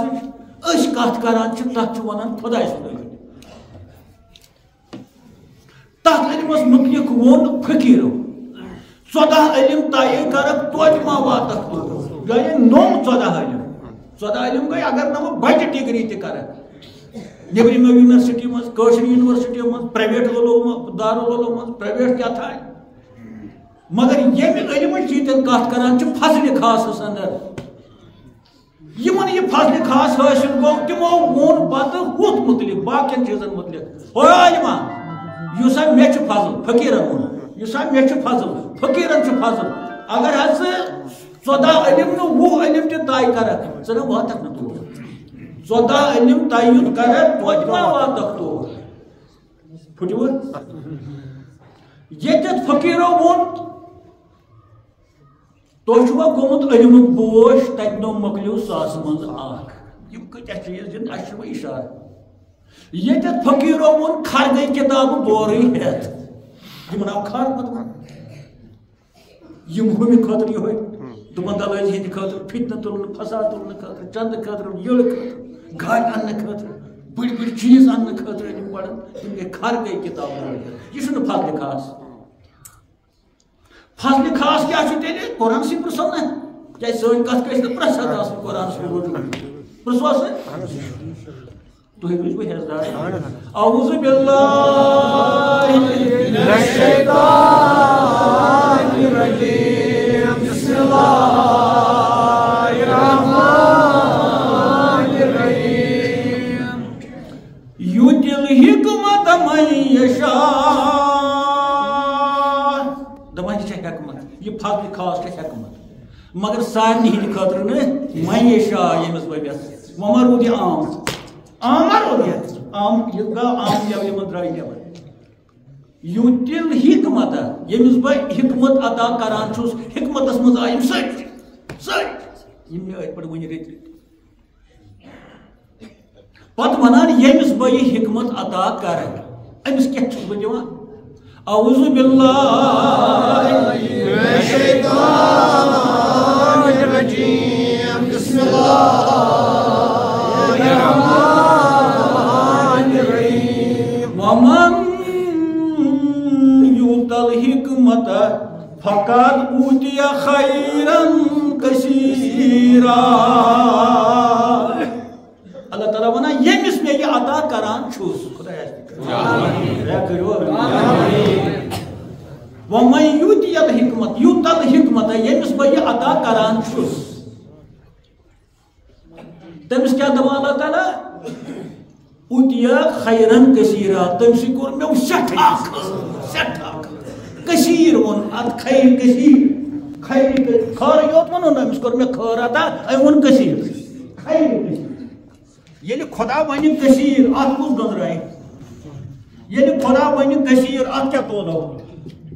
اس کت کران تک ونان خدائے سن علم تک علمس متعلق وون فقیرو 14 علم تعین کرک توتہ ما واتک یعنی نوم 14 علم گئی اگر نہ وہ بچہ ڈگری تہ کرک نیبرم یونیورسٹی مز کشر یونیورسٹی مز پرائیویٹ دارالعلوم مز پرائیویٹ کیا تھا مگر یمہ علم چیتن کت کران فضل خاص اندر یمن یہ فضل خاص حاصل گو تمو وون پتہ ہتھ متعلق باقین چیزن متعلق ہو علما یس مے فضل فقیرن وون یس مے فضل فقیرن فضل اگر حس 14 علم نو 20 علم تہ طے کرک ژٕ واتک نہ تو 14 علم تعین کرک توتہ ما واتک تو پھٹو یتت فقیرو وون تو چھوا گومت علم بوش تت نو مکلیو ساس من اخ یم کتیا چیز دن اشو اشارہ یتت فقیرو وون کھر گئی کتاب بوری ہیت یم ناو کھر مت یم ہمی خاطر یہ ہوئی دمن دلائی ہند خاطر فتنہ تلن فساد تلن خاطر چند خاطر یل خاطر گاڑی ان خاطر بڑی بڑی چیز ان خاطر یم پڑھن یم کھر گئی کتاب بوری یہ چھن فضل خاص فضل خاص کیا تیل قرآن سی پرسو نا کیا سن کت گھس پرسد آس قرآن سی پرسو تھی بوجھ حضرات اعوذ باللہ من الشیطان الرجیم بسم اللہ الرحمن الرحیم یؤتی الحکمت من یشاء دپان یہ حکمت یہ فضل خاص حکمت مگر سارے ہند خاطر نا من یشاء یمس بہ وما رود عام رود عام یہ عام لیول من درائے نیبر یؤتی الحکمت یمس بہ حکمت عطا کران چھس حکمتس مز آیم سچ یم ات پہ ون رت پتہ ونان یمس بہ یہ حکمت عطا کر امس کیا چھس بہ دِوان اعوذ باللہ من الشیطان الرجیم بسم اللہ الرحمن الرحیم ومن یؤت الحکمت فقد اوتی خیرا کثیرا اللہ تعالیٰ ونان یمس میں یہ عطا کران چھس خدایا ومن یؤتی الحکمت یمس بہ یہ عطا کران چھس تمس کیا دپان اللہ تعالیٰ اوتی خیرن کثیرا تم سی کور مے سٹھا کثیر ون ات خیر کثیر خیر یوت ونو نا امس کور مے خیر عطا ون کثیر خیر کثیر ییٚلہِ خدا ونہِ کثیر ات کُس گنٛزراے ییٚلہِ خدا ونہِ کثیر ات کیا تولو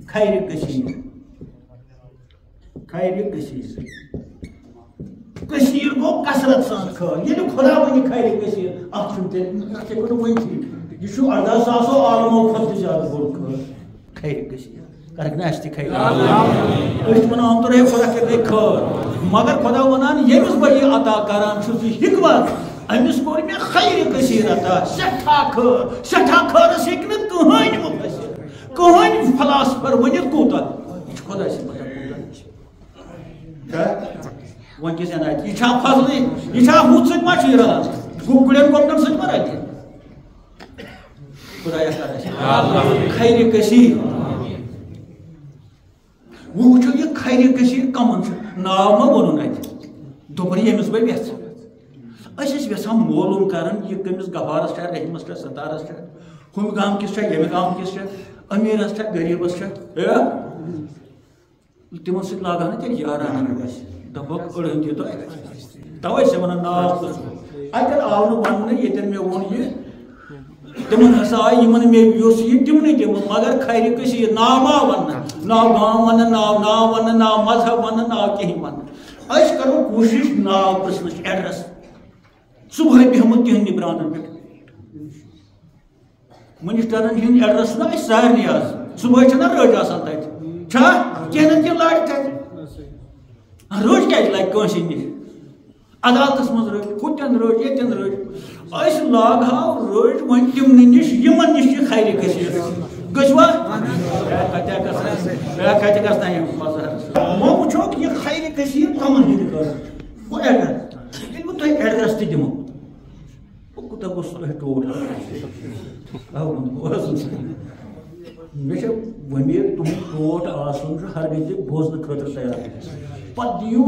خیر کثیر کثیر گو کثرت سان خیر ییٚلہِ خدا ونہِ خیر کثیر ات چھُنہٕ تیٚلہِ ونتھی یہ چھُ 18,000 عالمو کھۄتہٕ تہِ زیادٕ بوٚڑ خیر کثیر کرک نا اَسہِ تہِ خیر أسۍ چھِ ونان ترٛٲیِو خدا کٔرۍ خیر مگر خدا ونان ییٚمِس بہٕ یہِ عطا کران چھُس یہِ حکمت امس کور مے خیر کثیر عطا سٹھا خیرس ہیٚکہِ نہٕ کٕہٕنۍ مُفسر کٕہٕنۍ فلاسفر ؤنِتھ کوٗتاہ یہِ چھُ خۄداے سٕنٛدۍ پتہ کوٗتاہ وۄنۍ کِس عنایت یہِ چھا فضلٕے یہِ چھا ہُتھ سۭتۍ ما چھِ یہِ رلان گُرٮ۪ن گۄپنن سۭتۍ ما رلہِ خۄدایا کر اَسہِ خیر کثیر وۄنۍ وٕچھو یہِ خیر کثیر کمن چھُ ناو ما ووٚنُن اَتہِ دوٚپُن ییٚمِس بہٕ یژھٕ أسۍ ٲسۍ یژھان معلوٗم کران یہِ کٔمِس گفارس چھا رحیمس چھا ستارس چھا ہُمہِ گام کِس چھا ییٚمہِ گام کِس چھا امیٖرس چھا غریٖبس چھا تِمن سۭتۍ لاگان نہٕ تیٚلہِ یارانہ اَسہِ دپوکھ أڑہن دِتو توے چھِ ونان ناو اتٮ۪ن آو نہٕ وننہٕ ییٚتٮ۪ن مےٚ ووٚن یہِ تِمن ہسا آیہِ یِمن مےٚ یۄس یہِ تِمنٕے تِمن مگر خیر کثیر ناو ما وننہٕ ناو گام وننہٕ ناو وننہٕ ناو مذہب وننہٕ ناو کہیٖنۍ وننہٕ أسۍ کرو کوٗشش ناو پرژھنٕچ ایڈرس صبح بیہمت تہند نبرانن پہ منسٹرن ہند ایڈرس نا اس سارے آج صبح نا رج آسان تت کھین کن لاڑ تت رٔچھ کیٛازِ لگہِ کٲنٛسہِ نِش عدالتس منٛز رٔچھ ہُتٮ۪ن رٔچھ ییٚتٮ۪ن رٔچھ أسۍ لاگہاو رٔچھ وۄنۍ تِمنٕے نِش یِمن نِش چھِ خیرِ کٔثیٖر گٔژھوا کتہِ گژھنا یِم مظہرس وۄنۍ وٕچھوکھ یہِ خیرِ کٔثیٖر کمن ہٕنٛدِ خٲطرٕ گوٚو ایڈرس ییٚلہِ بہٕ تۄہہِ ایڈرس تہِ دِمو بہٕ کوٗتاہ گوٚژھ تۄہہِ ٹوٹھ مےٚ چھِ وۄمید تُہُنٛد ٹوٹھ آسُن چھُ ہرگز تہِ بوزنہٕ خٲطرٕ تیار پتہٕ دِیِو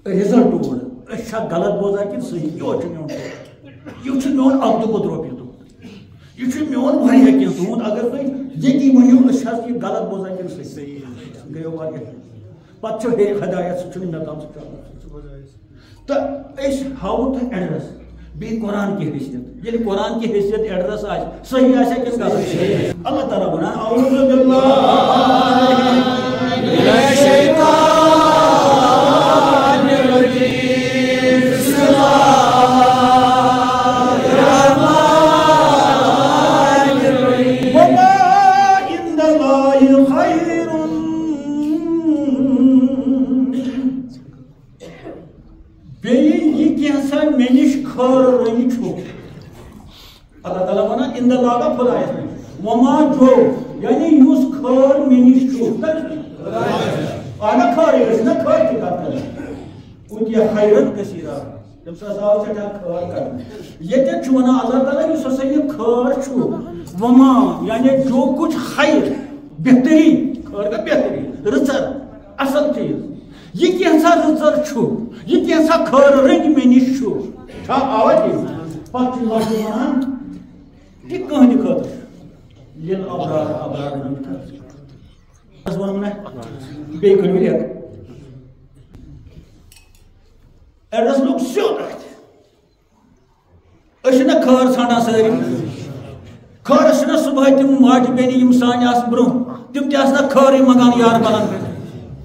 رِزلٹ اور أسۍ چھا غلط بوزان کِنہٕ صحیح یوت چھُ میون ٹوٹھ یہِ چھُ میون اَبدُبُد رۄپیہِ تُہُنٛد یہِ چھُ میون واریاہ کینٛہہ تُہُنٛد اگر تُہۍ ییٚتی ؤنِو أسۍ حظ یہِ غلط بوزان کِنہٕ صحیح گٔیو واریاہ پتہٕ چھُ بیٚیہِ ہدایت سُہ چھُنہٕ مےٚ تام سُہ چلان تہٕ أسۍ ہاوو تۄہہِ ایڈرس بیٚیہِ قرآن کی حیثیت ییٚلہِ قرآن کی حیثیت ایڈرس آسہِ صحیح آسیا کِنہٕ غلط اللہ تعالیٰ وَنان اعوذ باللہ من الشیطان الرجیم بسم اللہ الرحمن الرحیم وما عند اللہ خیر بیٚیہِ یہِ کینٛژھا مےٚ نِش خٲرٕے چھُ اللہ تعالیٰ وَنان اِن اللہ کا خۄدایَس نِش وما جو یعنی یُس خٲر مےٚ نِش چھُ آ نہ خٲرٕے ٲسۍ نہ خٲر تہِ کَتھ کران اُتیا خیرن کثیٖرا تٔمِس ہسا آو سٮ۪ٹھاہ خٲر کرنہٕ ییٚتٮ۪ن چھُ وَنان اللہ تعالیٰ یُس ہسا یہِ خٲر چھُ وما یعنی جو کچھ خیر بہتریٖن خٲر گٔے بہتریٖن رٕژر اصل چیٖز یہِ کینٛژھا رٕژر چھُ یہِ کینٛژھا خٲر رٔنٛگۍ مےٚ نِش چھُ چھا آوا تہِ پتہٕ چھُ لفظ وَنان یہِ کٕہٕنٛدِ خٲطرٕ ییٚلہِ ابرار ووٚنُم نہ بیٚیہِ کٔرِو ریٚک ایڈرس لوٚگ سیوٚد اَتھِ أسۍ چھِنہ خٲر ژھانڈان سٲری خٲرس چھِنہ صُبحٲے تِم ماجہِ بیٚنہِ یِم سانہِ آسہٕ برٛونٛہہ تِم تہِ آسہٕ نہ خٲرٕے منٛگان یار بلن پٮ۪ٹھ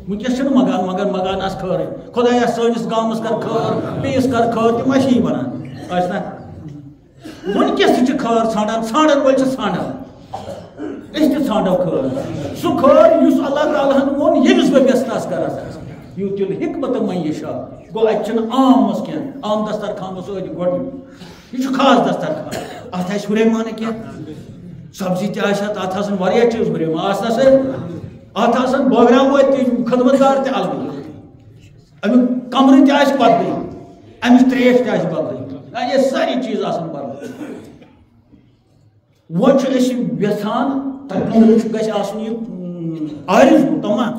وٕنکیٚس چھِنہٕ منٛگان مگر منٛگان آسہٕ خٲرٕے خۄدایا سٲنِس گامس کر خٲر بیٚیِس کر خٲر تِم آسہِ یی وَنان ٲسۍ نہ وٕنکیٚس تہِ چھِ خٲر ژھانڈان ژھانڈن وٲلۍ چھِ ژھانڈان أسۍ تہِ ژھانڈو خٲر سُہ خٲر یُس اللہ تعالیٰ ہن ووٚن ییٚمِس بہٕ ویٚژھنَس کرس یوٗتِل حِکمت من یشاء گوٚو اَتہِ چھِنہٕ عام اوس کینٛہہ عام دسترخان اوس ٲدۍ گۄڈٕنیُک یہِ چھُ خاص دسترخان اَتھ آسہِ ہُریمانہٕ کینٛہہ سبزی تہِ آسہِ اَتھ اَتھ آسن واریاہ چیٖز ہُریمان آسنَس اَتھ آسن بٲگراو وٲلۍ تہِ خدمتگار تہِ الگٕے اَمیُک کمرٕ تہِ آسہِ بدلٕے اَمِچ ترٛیش تہِ آسہِ بدلٕے یہِ سٲری چیٖز آسن بدلٕے وۄنۍ چھِ أسۍ یژھان تۄہہِ خٲطرٕ گژھِ آسُن یہِ آرزوٗ تمام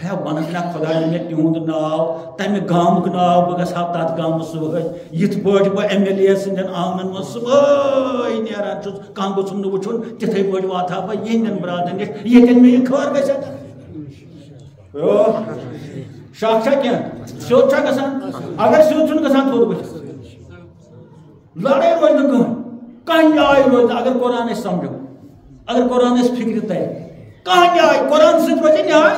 ہے وَنکھ نہ خۄدایا مےٚ تِہُنٛد ناو تَمہِ گامُک ناو بہٕ گژھٕ ہا تَتھ گامَس صُبحٲے یِتھ پٲٹھۍ بہٕ ایم ایل اے سٕنٛدٮ۪ن آنٛگنَن منٛز صُبحٲے نیران چھُس کانٛہہ گوٚژھُم نہٕ وٕچھُن تِتھَے پٲٹھۍ واتہٕ ہا بہٕ یِہنٛدٮ۪ن برادرن نِش ییٚتٮ۪ن مےٚ یہِ خٲر گژھِ ہا شک چھا کینٛہہ سیوٚد چھا گژھان اگر سیوٚد چھُنہٕ گژھان تھوٚد بٔتھِس لڑٲے روزِ نہٕ کانٛہہ نیاے روزِ نہٕ اگر قرآن أسۍ سمجھو اگر قرآن أسۍ فِکرِ ترِ کانٛہہ نیاے قرآن سۭتۍ روزِ نیاے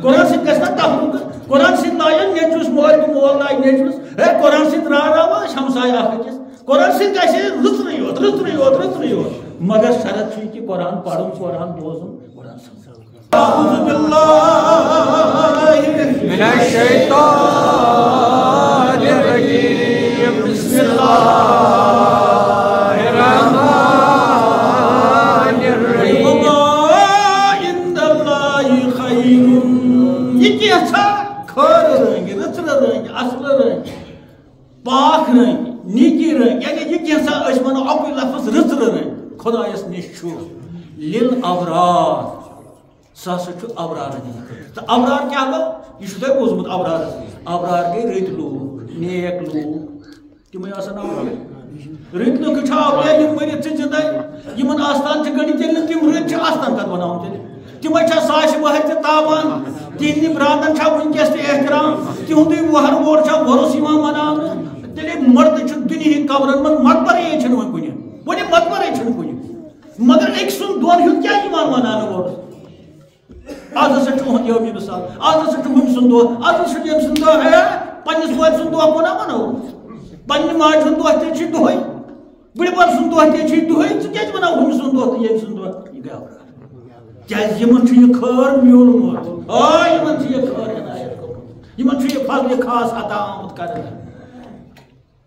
قرآن سۭتۍ گژھِ نہ تفرُق قرآن سۭتۍ لایَن نیٚچوِس مول تہٕ مول لاگہِ نیٚچوِس ہے قرآن سۭتۍ راوراوو أسۍ ہمساے اکھ أکِس قرآن سۭتۍ گژھِ رٕژرٕے یوت مگر شرط چھُ یہِ کہِ قرآن پرُن قرآن بوزُن قرآن سمجھُن اعوذ باللہ من الشیطان الرجیم بسم اللہ الرحمن الرحیم وما عند اللہ خیر یہ کیسا خیر رنگ رچر رنگ اصل رنگ پاک رنگ نیکی رنگ یعنی یہ کیسا اس منو اکوئی لفظ رچر رنگ خدایس نش چھُ للابرار ساسا چھُ ابرار تو ابرار کیا گوٚو یہ چھُ تۄہہِ بوٗزمُت ابرار گٔے رٕتۍ لوٗکھ نیک لوٗکھ تِمے آسان ابرار رٕتۍ لوٗکھ چھِ اولیا یِم مٔرِتھ چھِ زِندَے یِمن آستان چھِ گٔنڈِتھ ییٚلہِ نہٕ تِم رٕتۍ چھِ آستان کتھ بناوُن تیٚلہِ تِمے چھا ساسہِ وہر تہِ تاوان تِہنٛدِ برادرن چھا وٕنکیٚس تہِ احترام تِہُنٛدُے وہر وور چھا وۄرُس یِوان مناونہٕ تیٚلہِ مردٕ چھِ دُنہِکۍ قبرن منٛز مقبرے چھِنہٕ وۄنۍ کُنہِ مقبرے چھِنہٕ کُنہِ مگر أکۍ سُنٛد دۄن ہُنٛد کیٛاہ یِوان مناونہٕ وۄرُس آز ہسا چھُ اُہُنٛد یومہِ مثال آز ہسا چھُ ہُمہِ سُنٛد دۄہ آز ہسا چھُ ییٚمہِ سُنٛد دۄہ ہے پننِس کورِ سُنٛد دۄہ کونا وَنو پننہِ ماجہِ ہُنٛد دۄہ تہِ چھُ دۄہے بٕڈِبب سُنٛد دۄہ تہِ چھُ دۄہے ژٕ کیٛازِ وَناو ہُمہِ سُنٛد دۄہ تہٕ ییٚمہِ سُنٛد دۄہ یہِ گٔے ابرار کیٛازِ یِمن چھُ یہِ خٲر میوٗلمُت یِمن چھُ یہِ خٲر عنایت کوٚرمُت یہ فضل خاص عطا آمد کر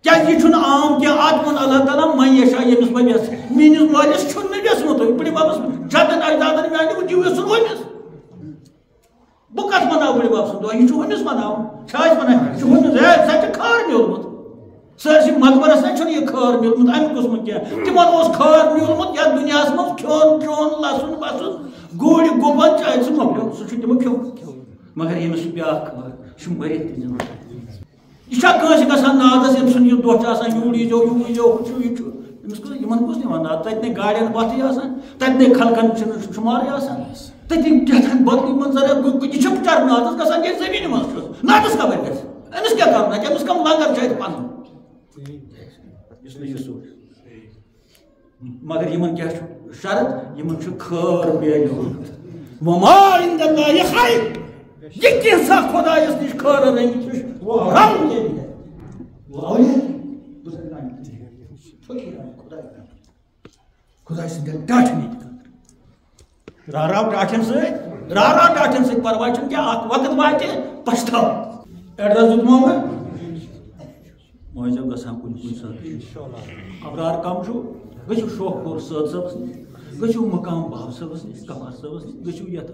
کیا یہ عام کیا آتمن اللہ تعالیٰ من یشا یمس بہ یس میس مالس یسمت بڑی بابس جدن اجدادن میانہ دیو یسن ورس بہ کت مناو بڑی باب سن دہ یہ ہمس مناو ونان یہ ہمس سہ کھار میولمت سرسی مقبرس یہ کھار میولمت امہ قسم کی تمن کھار میولمت یا دنیا من کھون چون لسن بسن گوڑ گوبن چاہے سہ مکلیو سہ تمو کھیو مگر یمس بیا کھار یہ مرت تہ یہ کنس گھان نادس یم سن یہ دہ یور یو یہ کس نوان ناد تتنے گاڑین بتھی تتنے خلقن شمار تتی کتان بدلی منظر یہ بچار نادس گھان یہ زمین مز نادس خبر گھس امس کیا کرنا امس کم لنگر چھ پن مگر یمن کیا شرط یمن خیر میلو وما عند اللہ خیر یہ کیسا خدایس نش خیر رنگ خدا سند ٹاٹھن راو ٹاٹھن سی پرواہ کیا وقت واتہ پچھتاو ایڈریس دتمو مجھے گھان کن سات ابرار کم گھو شوق پور صد صبس نش گھو مقام باب صبس نش کمار صبس نش گھو یت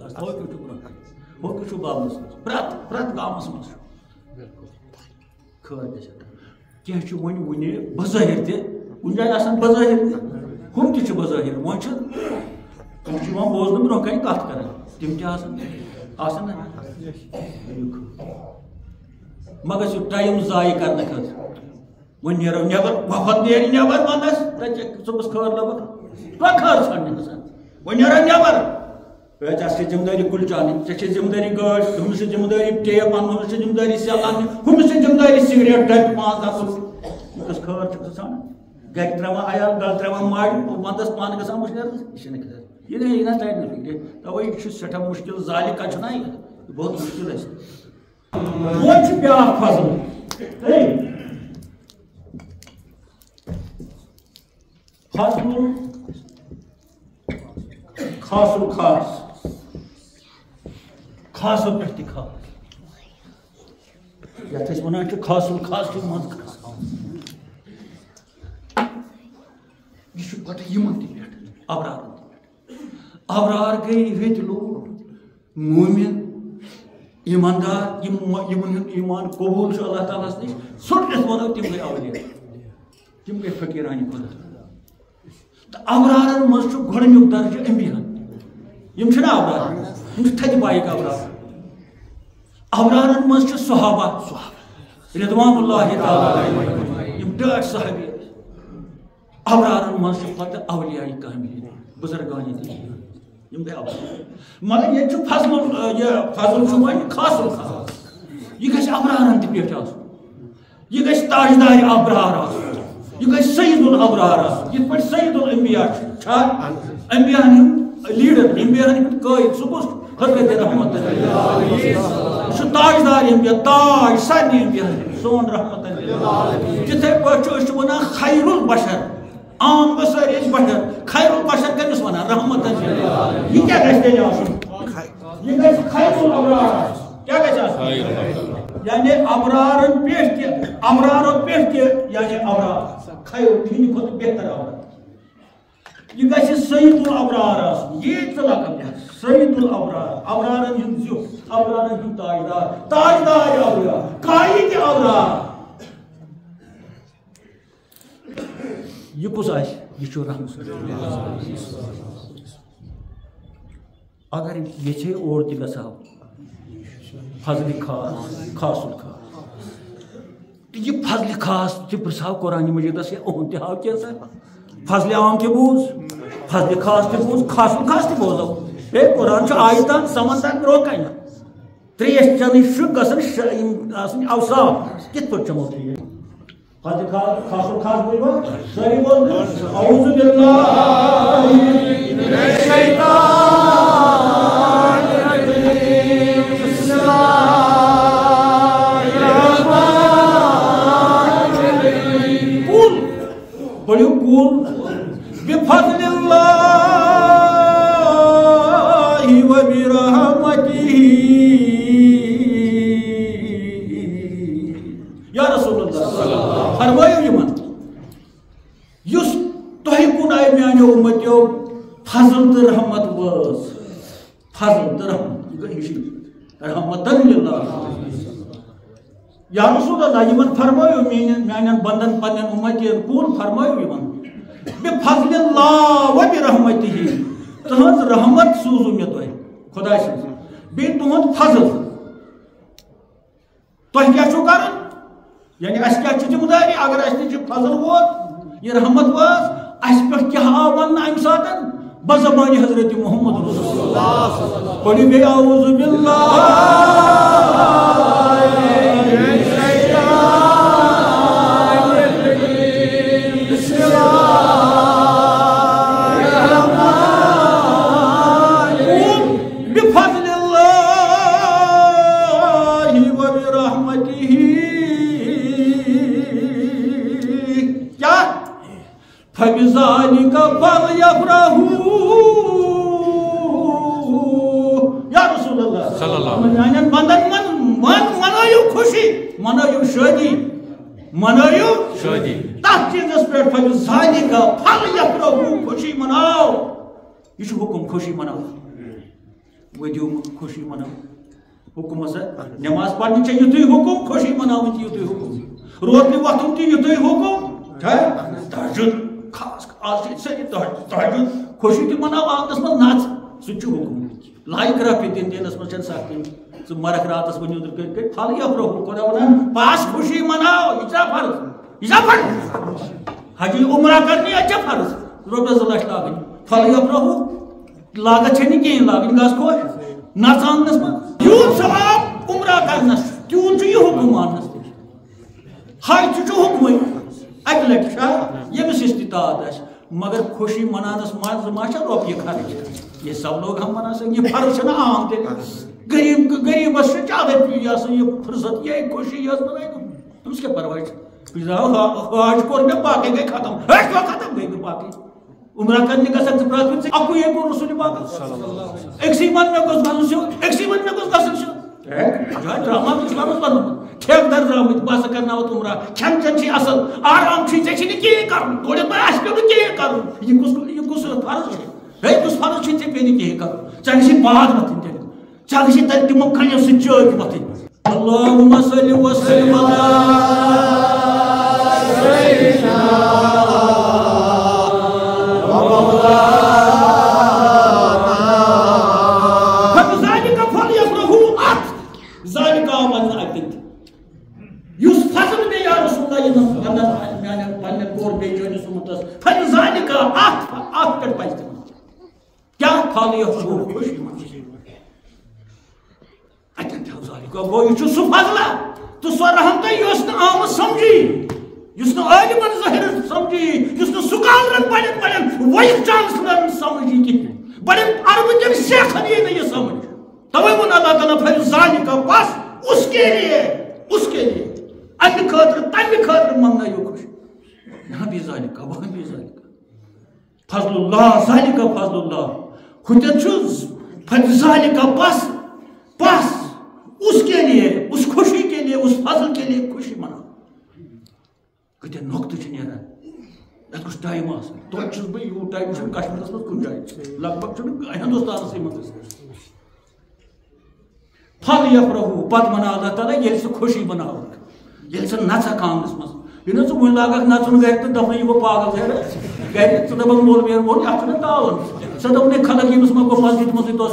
ہو بابس پرت گامس مز خیر گھر ون بظاہر تن جائیں بظاہر ہم تہ بظاہر تم بوزن برو کن کت کر تم مگر سہ ٹائم ضائع کرنے خاطر ون نیرو نبر وفد نیری نبر ونس صبح خیر لبک خیر ژھانڈنے گژھان ون نیرو نبر ژے ذمہ داری کل چانن ژے ذمہ داری گاڑ ہمس ذمہ داری ٹیپ ان ہمس ذمہ داری سیل ان ہمس ذمہ داری سگریٹ ڈب پانچ دس کس خیر چھ ژھانڈان گھر تراوان عیال گل تراوان ماڑ وندس پان گژھان مشکل یہ نا تیار نفکر توے یہ سٹھا مشکل ذالک چھنا یہ بہت مشکل ہے وہ بیا فضل فضل خاص الخاص خاص پہ خاص یت ونان خاص الخاص مز یہ پتہ یمن تہ پہ ابرار ابرار گئی رت لوگ مومن ایماندار یمن ایمان قبول اللہ تعالیٰ نش سٹرت ونو تم گئی اولیاء تم گئی فقیران خدا تو ابرارن مز گۄڈنیُک درجہ انبیاء یم چھنا ابرار یم تھدِ پایِک ابرار ابرارن مز صحابہ رضوان اللہ تعالی یم ڈاٹھ صحابی ابرارن مز پتہ اولیاء کاملین بزرگان دین یم گئی ابرار مگر یہ فضل وۄنۍ خاص الخاص یہ گژھِ ابرارن تہِ پٮ۪ٹھ آسُن یہ گژھِ تاجدار ابرار آسُن یہ گژھِ سید الابرار آسُن یِتھ پٲٹھۍ سید الانبیاء چھا انبیاء ہُنٛد لیڈر انبیاء ہُنٛد قٲیِد سُہ کُس حضرت رحمت سُہ تاجدار انبیاء تاج سارنٕے انبیاء سون رحمت تِتھَے پٲٹھۍ چھُ أسۍ چھِ وَنان خیر البشر عام بسر بشر خیر البشر کٔمِس وَنان رحمت یہ کیا گژھِ تیٚلہِ آسُن یہ گژھِ خیر الابرار کیا گژھِ آسُن یعنی ابرارن پٮ۪ٹھ تہِ ابرارو پٮ۪ٹھ تہِ یعنی ابرار خیر تِہنٛدِ کھۄتہٕ بہتر ابرار یہ گژھِ سید الابرار آسُن یہ ژٕ لقب دِکھ سید الابرار ابرارن ہُنٛد زیُٹھ ابرارن ہُنٛد تاجدار ابرار قائد ابرار یہ کس آسہِ یہ چھُ رحمت اگر یژھے اور تہِ گژھو فضل خاص خاص الخاص یہ فضل خاص تہِ پرژھو قرآن مجیدس اہُنٛد تہِ ہاو کینٛژھا فضل عام تہِ بوٗز فضل خاص تہِ بوٗز خاص الخاص تہِ بوزو ہے قرآن چھُ آیتن سمندر برونٛہہ کنہِ تریش چنٕچ چھُ گژھان آسٕنۍ اوصاف کِتھ پٲٹھۍ چمو تریش فضل خاص الخاص بوٗزوا سٲری بوز اعوذ باللہ من الشیطان بڑھو کول بفضل اللہ و برحمتہ فضل تو رحمت واس فضل تو رحمت رحمتن للہ یا رسول اللہ یمن فرمایو میانن بندن پنن امتین کون فرمایو یمن بفضل اللہ و برحمتہ تہنز رحمت سوزو مے تہ خدا سن بی تہند فضل تہ کیا چھو کرن یعنی اس کیا چھ ذمہ داری اگر اس نش فضل ووت یہ رحمت واس اس پہ کیا آو ون ام ساتن بزبان حضرت محمد رسول اللہ پڑھی بے اعوذ باللہ فَبِذَلِكَ فَلْيَفْرَحُوا یا رسول اللہ صلی اللہ علیہ وسلم بندن منایو خوشی منایو شادی منایو شادی تات چیزس پر فَبِذَلِكَ فَلْيَفْرَحُوا خوشی مناو یہ حکم خوشی مناو ودیو خوشی مناو حکم اس نماز پڑھنی چاہیے یتھے حکم خوشی مناو یتھے حکم روزنی وقتن تی یتھے حکم تہجد خاص آج ساری تہجد خوشی تی مناو آنگس من ناچ سچ حکم لائک رہا پی دن دینس من چن سکتی سو مرک راتس من یودر کر پھل یا پرہو خدا ونان پاس خوشی مناو اجرا فرض حجی عمرہ کرنی اچھا فرض روپے زلش لاگن پھل یا پرہو لاگت چھنی کہیں لاگن گاس خوش ناچ آنگس من یون ثواب عمرہ کرنس کیون چو یہ حکم آنگس حج چو حکم اک لٹا یمس استطاعت آس مگر خوشی منانس مز ما روپیے خرچ یہ سب لوگ ہم منا سکیں یہ فرض چھنا عام تیل غریبس زیادہ پی آسان یہ فرصت یہ خوشی یہ بنائی تمس کیا پرواہ حج کور میں باقی گئی ختم حج کیا ختم گئی باقی عمرہ کرنے کا سب پرات اکو یہ کو رسول پاک ایکسی من میں کس گھن سو ایکسی من میں کس گھن سو ڈرامہ اسلام بنو ٹھیک در درامت بس کرنا عمرہ کھن چن چھ اصل آرام چھ ژے چھ کی کرن تھوڑے باش کر کی کرن یہ کس فرض ہے ہے کس فرض چھ ژے پینی کی کرن چن چھ بعد مت تے چن چھ تر تم کھن س چوک مت اللهم صل وسلم علی سیدنا گو یہ سہ فضلہ تو سو رحمت اس آمت سمجھی اس عالمن ظاہر سمجھی اس سکالرن بڑن بڑن وائس چانسلرن سمجھی کی بڑن عرب کن شیخن یہ سمجھ توے ون اللہ تعالیٰ پھر ذالک بس اس کے لیے امہ خاطر تمہ خاطر منگنایو خوش یہاں بھی ذالک وہاں بھی ذالک فضل اللہ ذالک فضل اللہ خودت چھ پھر ذالک بس اس کے لیے اس خوشی کے لیے اس فضل کے لیے خوشی منا کتے نقطہ چھ نیران ات کچھ ٹائم آسان تو چھس بہ یو ٹائم چھ کشمیرس مز کن جائے لگ بھگ چھ ہندوستانس مز پھل یفرحو پت منا اللہ تعالیٰ یل سہ خوشی بناو یل سہ نژک آنگنس مز یہ نا ون لاگک نژن گھر تو دپن یہ گو پاگل گھر گھر ثہ دپن مولوی وون ات چھ تاون سہ دپن خلق یمس ما گو مسجد مز تو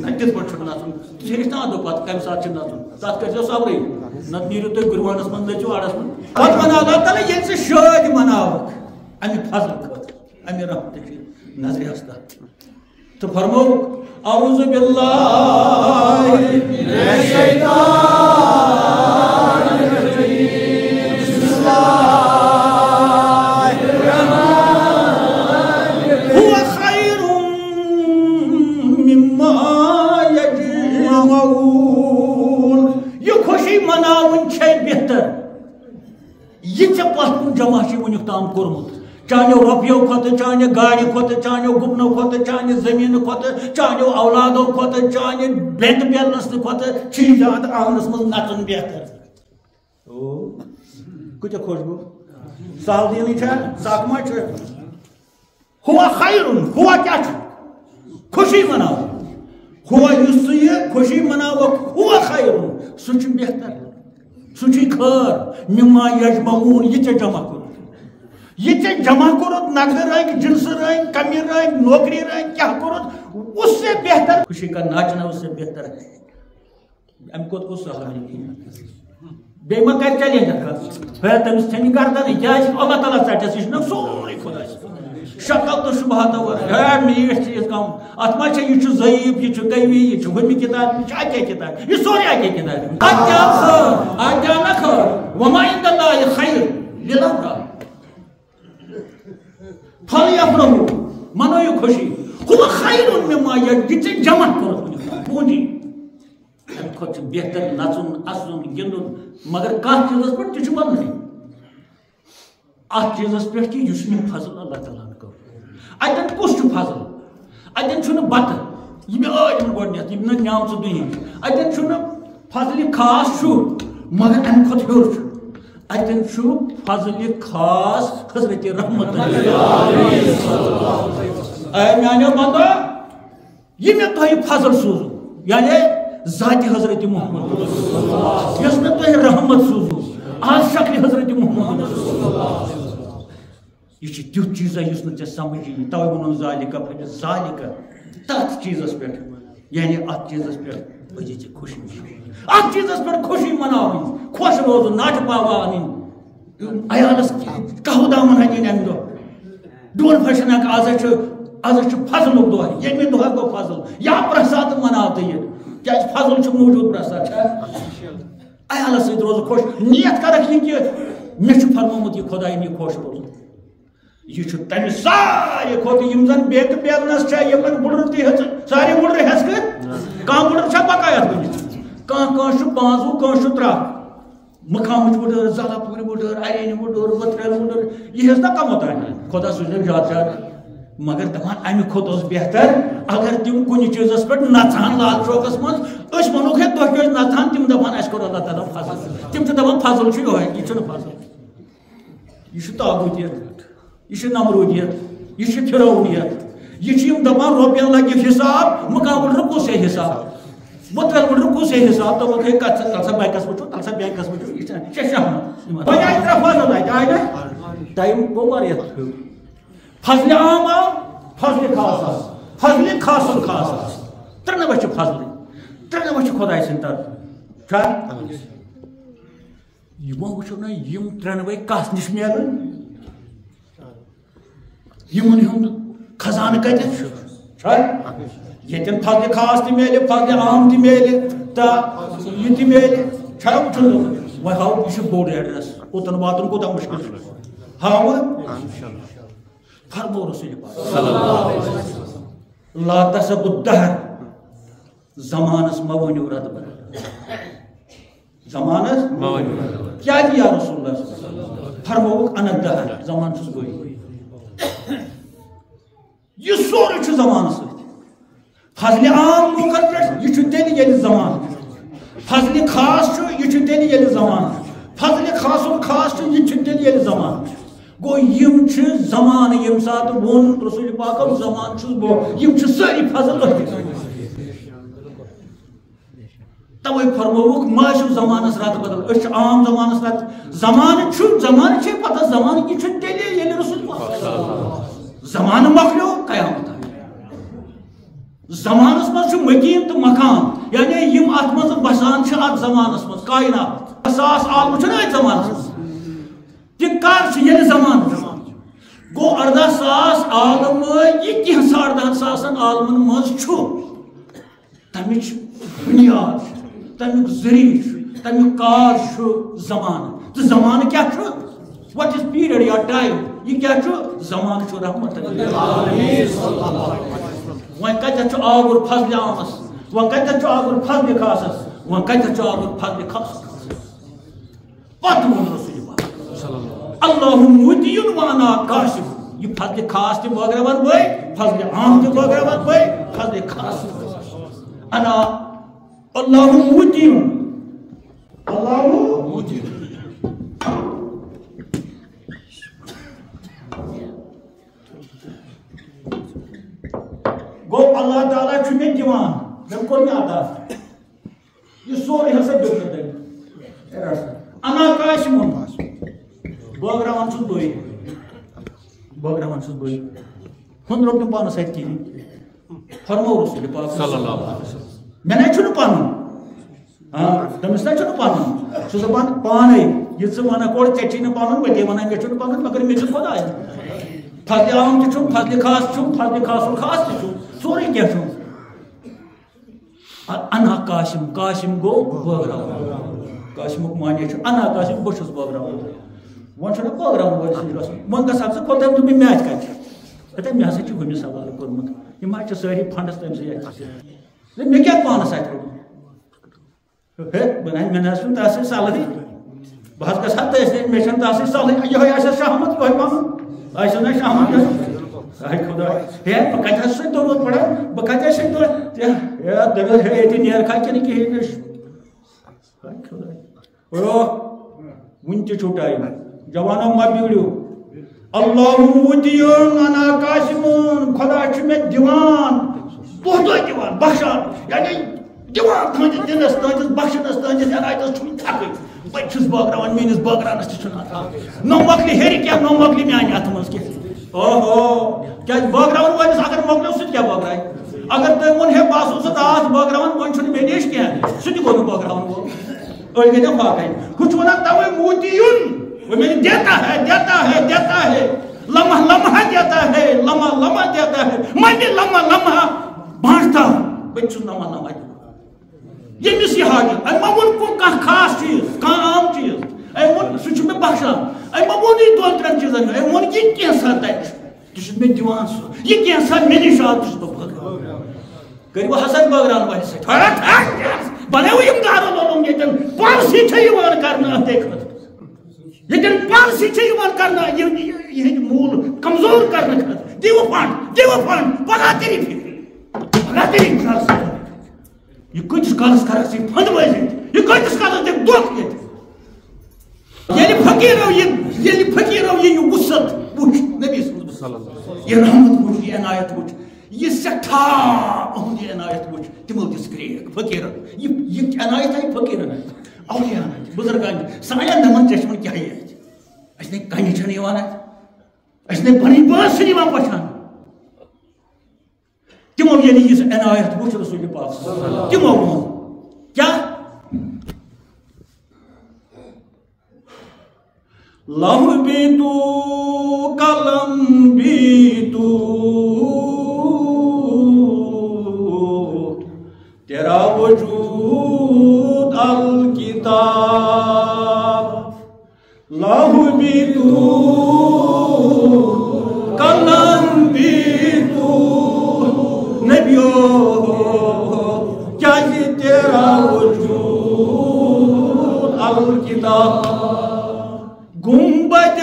تت پہ نژن ہیچنا دو پتہ کم سات نژن تک کر صبری نت نیرو تھی گروانس من نچو اڑس من پتہ منا اللہ تعالیٰ یل سہ شاد مناو امہ فضل خاطر امہ رحمت نظر ہستا تو فرمو اعوذ باللہ من الشیطان الرجیم بسم اللہ الرحمن الرحیم هو خیر مما یجمعون یہ خوشی مناون چھ بہتر یہ چھ پتن جمع چھ ونیک تام کورمت چانو روپیو کھت چانو گاڑی کھت چانو گپنو کھت چانو زمین کھت چانو اولادو کھت چانو بینک بیلنس کھت چھ زیادہ آنگنس مز نژن بہتر کتہ خوش گو سہل دینی چھ ساکما چھ ہوا خیر ہوا کیا چھ خوشی مناو ہوا یس یہ خوشی مناو ہوا خیر سہ بہتر سہ خیر مما یجمعون یہ جمع کر یہ جمع کرت نقد رنگ جنس رنگ کمی رنگ نوکری رنگ کیا کرت اس سے بہتر خوشی کا ناچنا اس سے بہتر ہے ام کو سہل بیما کر چلے ہے تمس چھنی گردن کیا اللہ تعالیٰ ژٹس یہ سورے خدا شکل تو شبہات ہے میٹھ چیز کم ات ما یہ ضعیف یہ قوی یہ ہمی کتاب یہ اکے کتاب یہ سورے اکے کتاب اتیا خیر وما عند اللہ خیر للابرار پھل یفرحوا منو یہ خوشی ہوا خیر مما یہ جمع کرو پونجی ام کھت بہتر نژن اسن گندن مگر کت چیزس پہ تہ ون ات چیزس پہ کہ اس فضل اللہ تعالیٰ کر اتن کس فضل اتن بتہ یہ آج گۄڈنیتھ یم نعام دہی اتن فضل خاص مگر ام کھت ہیور اتن فضل خاص حضرت رحمت اے میانو بندو یہ میں تہ فضل سوزو یعنی ذات حضرت محمد یس میں تہ رحمت سوزو آج شکل حضرت محمد یہ تیت چیز اس نا سمجھی توے ون ذالکہ پھر ذالکہ تت چیزس پہ یعنی ات چیزس پہ پزی ژے خوشی ات چیزس پہ خوشی مناوین خوش روزن ناچ پاوا ان عیالس کہو دامن ہن امہ دہ ڈون پھشنک آز فضل دہ یمہ دہ گو فضل یا پرساد مناو تو یہ کیا فضل موجود پرساد عیالس ست روز خوش نیت کرک یہ کہ مے فرمومت یہ خدا یہ خوش روز یہ تمہ سارے کھوت یم زن بیک بیلنس یمن بڑر تہ سارے بڑر ہس کر کان بڑر بقایت بنت کان پانزو کان ترہ مقامچ بڑر زالہ پور بڑر ارین بڑر وترل بڑر یہ ہس نا کم تان خدا سوزن زیادہ زیادہ مگر دپان امہ کھوت بہتر اگر تم کن چیزس پہ نژان لال چوکس من ونوک ہے تہ کیوں نژان تم دپان اس کور اللہ تعالیٰ فضل تم دپان فضل یہ فضل یہ طاغوتیت یہ نمرودیت یہ فرعونیت یہ دپان روپین لگہ حساب مقابل رکو سے حساب متل رکو سے حساب تو ہے تل سا بینکس وچو تل سا بینکس وچو یہ شہمت وۄنۍ آیہِ ترٛےٚ فضل اتہِ آیہِ نا ٹایم گوٚو واریاہ فضل عام آو فضل خاص آو فضل خاص خاص ترٛنوے چھِ فضل ترٛنوے چھِ خۄداے سٕنٛدِ طرفہٕ چھا یِمو وٕچھو نا یِم ترٛنوے کس نِش میلن یمن ہند خزانہ کتن چھا یتن فضل خاص تہ میلہِ فضل عام تہ میلہِ تا یہ تہ میلہِ چھا وٕچھو وۄنۍ ہاو یہ بوٚڑ ایڈرس اوتن واتن کوتاہ مشکل ہاو فرمو رسول پاک لا تسب الدہر زمانس مونیو رد بدل زمانس کیا یا رسول اللہ فرمو انا دہر زمان چھس گوئی یہ سورے چھ زمان ست فضل عام لوکن پہ یہ تیل یل زمان فضل خاص یہ تیل یل زمان فضل خاص خاص یہ تیل یل زمان گو یم زمان یم سات ون رسول پاک زمان یم ساری فضل توے فرموک ما زمانس رات بدل اس عام زمانس رات زمان پتہ زمان یہ تیلے یل رسول پاک زمان مکلو قیامت زمانس مز مقیم تو مقام یعنی یم ات مز بسان ات زمانس مز کائنات ساس عالم ات زمانس مز تم کر یل زمان گو 18,000 عالم یہ کی 10,500 عالمن مز تمچ بنیاد تمیک ذریعہ تمیک کار زمان تو زمان کیا وٹ از پیریڈ یا ٹائم یہ کیا زمان رحمت وۄنۍ کتٮ۪تھ چھُ آوُر فضلہِ عامس وۄنۍ کتٮ۪تھ چھُ آوُر فضلہِ خاصس وۄنۍ کتٮ۪تھ چھُ آوُر فضلہِ خاصس پتہٕ ووٚن رسول پاک اللہُ مُدیُن وانا کاشف یہ فضلِ خاص تہِ بٲگراوان بٲے فضلہِ عام تہِ بٲگراوان بٲے فضلہِ خاص انا اللہُ مُدیُن اللہُ مُدیُن گو اللہ تعالیٰ چھُ مےٚ دِوان مےٚ کوٚر مےٚ عطا یہِ سورُے ہسا دیُت مےٚ تٔمۍ انا کاشِمُن بٲگراوان چھُس بٕے ہُن روٚٹ نہٕ پانَس اَتہِ کِہیٖنۍ فرمو رسول پاک صلی اللہ علیہ وسلم مےٚ نَے چھُنہٕ پَنُن تٔمِس نَے چھُنہٕ پَنُن سُہ دَپان پانے یہِ ژٕ وَنکھ اورٕ ژےٚ چھی نہٕ پَنُن بہٕ تے وَنان مےٚ چھُنہٕ پَنُن مگر مےٚ چھُ خۄداے فضلِ عام تہِ چھُم فضلِ خاص چھُم فضلِ خاصُل خاص تہِ چھُم سورُے کینٛہہ چھُم انا کاشِم کاشِم گوٚو بٲگراوُن کاشِمُک معنی چھُ انا کاشِم بہٕ چھُس بٲگراوُن وۄنۍ چھُنہٕ بٲگراوُن وٲلِس نِش گژھُن وۄنۍ گژھکھ ژٕ کوٚت دوٚپ مےٚ اَتہِ کَتہِ چھُ دَپے مےٚ ہسا چھُ ہُمِس حوالہٕ کوٚرمُت یِم حظ چھِ سٲری فنڈس تٔمسٕے اَتہِ مےٚ کیٛاہ پانَس اَتہِ روٚٹمُت ہے بہٕ نَے مےٚ نہ حظ چھُنہٕ تَتھ سۭتۍ صلحٕے بہٕ حظ گژھٕ ہا تٔتھۍ سۭتۍ مےٚ چھَنہٕ تَتھ سۭتۍ صلحٕے یِہوٚے آسہِ شہمت یِہوٚے پَنُن آسہِ نہ شہمت ہے خۄداے ہے بہٕ کَتہِ حظ چھُسَے درود پَران بہٕ کَتہِ حظ چھُسَے دَپٮ۪س ہے ییٚتہِ نیرکھا کِنہٕ کِہیٖنۍ نہٕ ہے خۄداے او وٕنہِ تہِ چھُو ٹایم جوانو مہ بِگڑِو اللہُ مُدیُن انا کاشِمُن خۄدا چھُ مےٚ دِوان دۄہ دۄہ دِوان بخشان یعنی دِوان تُہٕنٛدِس دِنَس تُہٕنٛدِس بخشنَس تُہٕنٛدِس عنایتَس چھُنہٕ تھکٕے بہٕ چھُس بٲگراوان میٛٲنِس بٲگراونَس تہِ چھُنہٕ اَتھ نہ مۄکلہِ ہیٚرِ کینٛہہ نہ مۄکلہِ میٛانہِ اَتھٕ منٛز کینٛہہ اوہو کیٛازِ بٲگراوَن وٲلِس اگر مۄکلیو سُہ تہِ کیٛاہ بٲگرایہِ اگر تُہۍ ووٚن ہے بہٕ اوسُس راتھ بٲگراوان وۄنۍ چھُنہٕ مےٚ نِش کینٛہہ سُہ تہِ گوٚو نہٕ بٲگراوَن وول أڑۍ گٔے نہ فاقے ہُہ چھُ وَنان تَوَے موٗدیُن وہ میں دیتا ہے لمحہ لمحہ دیتا ہے لمحہ لمحہ دیتا ہے میں نے لمحہ لمحہ بانٹتا ہوں بہٕ چھُس لمحہ لمحہ دِوان ییٚمِس یہِ حاجت أمۍ ما ووٚن کانٛہہ خاص چیٖز کانٛہہ عام چیٖز أمۍ ووٚن سُہ چھُ مےٚ بخشان أمۍ ما ووٚن یہِ دۄن ترٛٮ۪ن چیٖزن أمۍ ووٚن یہِ کینٛژھا تَتہِ چھُ تہِ چھُس مےٚ دِوان سُہ یہِ کینٛژھا مےٚ نِش آو تہِ چھُس بہٕ بٲگراوان کٔرِو حسن بٲگراون وٲلِس سۭتۍ بنٲیِو یِم دارالعلوم ییٚتٮ۪ن پالسی چھےٚ یِوان کرنہٕ اَتھے خٲطرٕ ییٚتٮ۪ن پالسی چھےٚ یِوان کرنہٕ یِہٕنٛدۍ موٗل کمزور کرنہٕ خٲطرٕ دِیِو فنڈ پگاہ کٔرِو فِکر یہ کۭتِس کالس کرکھ ژٕ فنڈ وٲلِتھ یہ کۭتِس کالس دِکھ دھوکہٕ ییٚتہِ ییٚلہِ فقیٖرو یہِ وُسعت وٕچھ نبی صلی یہِ رحمت وٕچھ یہِ عنایت وٕچھ یہ سٹھا اہد عنایت وچ تمو دس گریک فقیرن یہ عنایت آئی فقیرن اولیاء بزرگان سانین نمن چشمن کیا ہے اس نے کہیں چھن یوان اس نے پنی باس سے یوان پچھان تمو یہ اس عنایت وچ رسول پاک تمو کیا لم بھی تو قلم بھی تو تیرا وجود الکتاب لوح بھی تو قلم بھی تو نبیو کیا یہ تیرا وجود الکتاب گنبد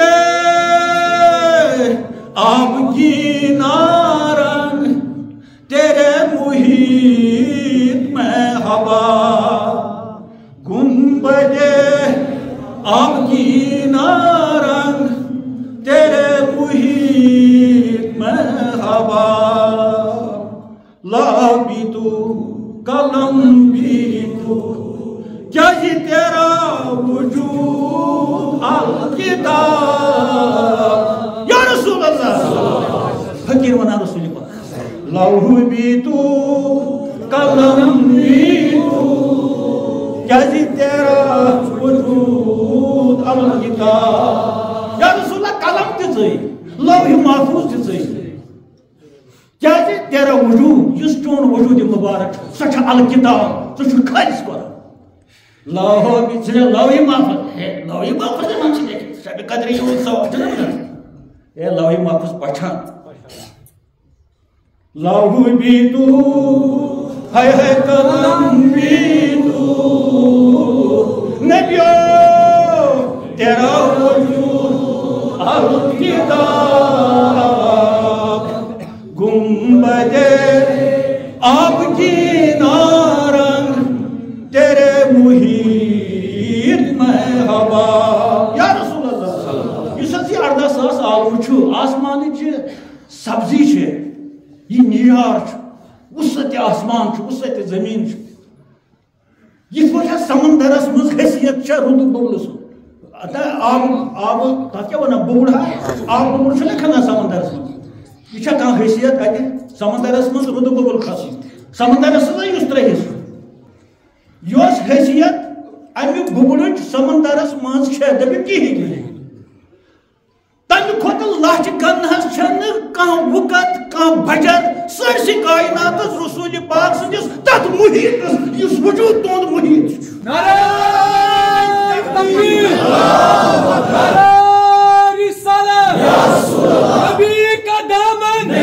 آب کی نارنگ تیرے محیط میں ہوا گنبد آب کی نارنگ تیرے محیط میں ہوا لا بھی تو قلم بھی تو کیا یہ تیرا وجود الکتاب یا رسول اللہ فقیر ونا رسول پاک لوح بھی تو قلم بھی تو کیا یہ تیرا وجود الکتاب یا رسول اللہ قلم تیزئی لوح محفوظ تیزئی کیا یہ تیرا وجود جس چون وجود مبارک سچ الکتاب سچ خالص کرا لوح بھی چھنے لوح محفوظ ہے لوح محفوظ ہے منچ دیکھیں شب قدر یوں سواب چھنے بنا اے لوح محفوظ پچھان لوح بھی تو ہے قلم بھی تو نبیو تیرا وجود الکتاب گنبد آب کی نارنگ تیرے محیط میں ہوا یا رسول اللہ اس سے 18,000 عالم چھو آسمان چھ سبزی چھ یہ نیار چھ وسط آسمان وسط زمین یہ سمندرس مز حیثیت رود ببل سن آب تک کیا ونان ببل آب ببل کھانا سمندرس مز یہ کھانا حیثیت اتہ سمندرس مز رود ببل کھسن سمندرس اس ترہس یس حیثیت امی ببل سمندرس مز دپ کہین تمہ کھت لچ گنہس کھانا وقت کھانا بجر سرسی کائنات رسول پاک سندس تت محیط اس وجود تہد محیط نعرہ تکبیر نعرہ رسالت نبی کا دامن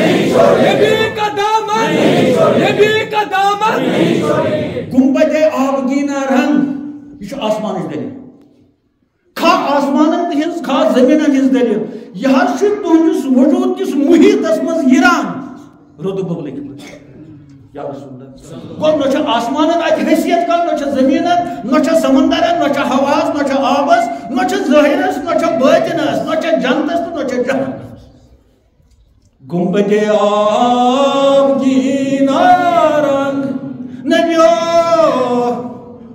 نبی کا دامن نبی کا دامن گنبد آبگینہ رنگ یہ آسمان دلیل کھا آسمان ہز کھا زمین ہز دلیل یہ تہندس وجود کس محیطس مز یران رود ببل یا رسول اللہ گو نہ آسمان ات حیثیت کل نہ زمین نہ سمندر نہ ہوس نہ آبس نہ ظاہرس نہ باطنس نہ جنتس نہ جہنمس گنبد آبگینہ رنگ نبیو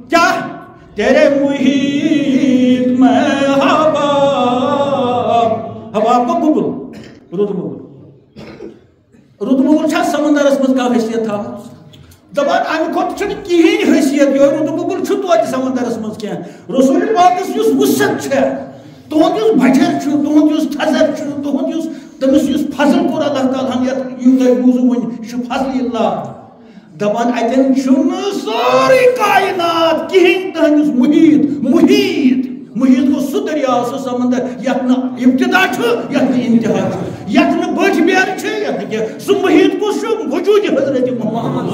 کیا تیرے محیط میں حباب کو ببل رود ببل سمندرس مز کا حیثیت تھا دپان امہ کھت کہین حیثیت یہ رود ببل توتہ سمندرس مز کی رسول پاکس اس وسعت تہد اس بجر تہد اس تھزر تہد اس تمس اس فضل کور اللہ تعالیٰ یم تہ بوزو ون یہ فضل اللہ دپان اتن ساری کائنات کہین تہندس محیط گو سہ دریاو سہ سمندر یت نہ ابتدا یت نہ انتہا یت نہ بڑ بیر یت نہ سہ محیط کس وجود حضرت محمد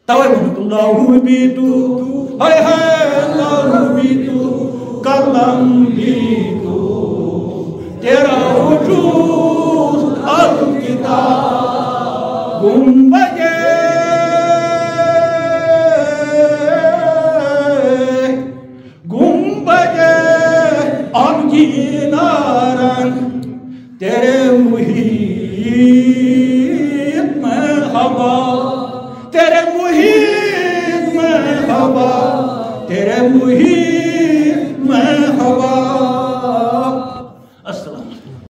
توے اللہ بیتو ہائے ہائے اللہ بیتو کلم بیتو تیرا وجود الکتاب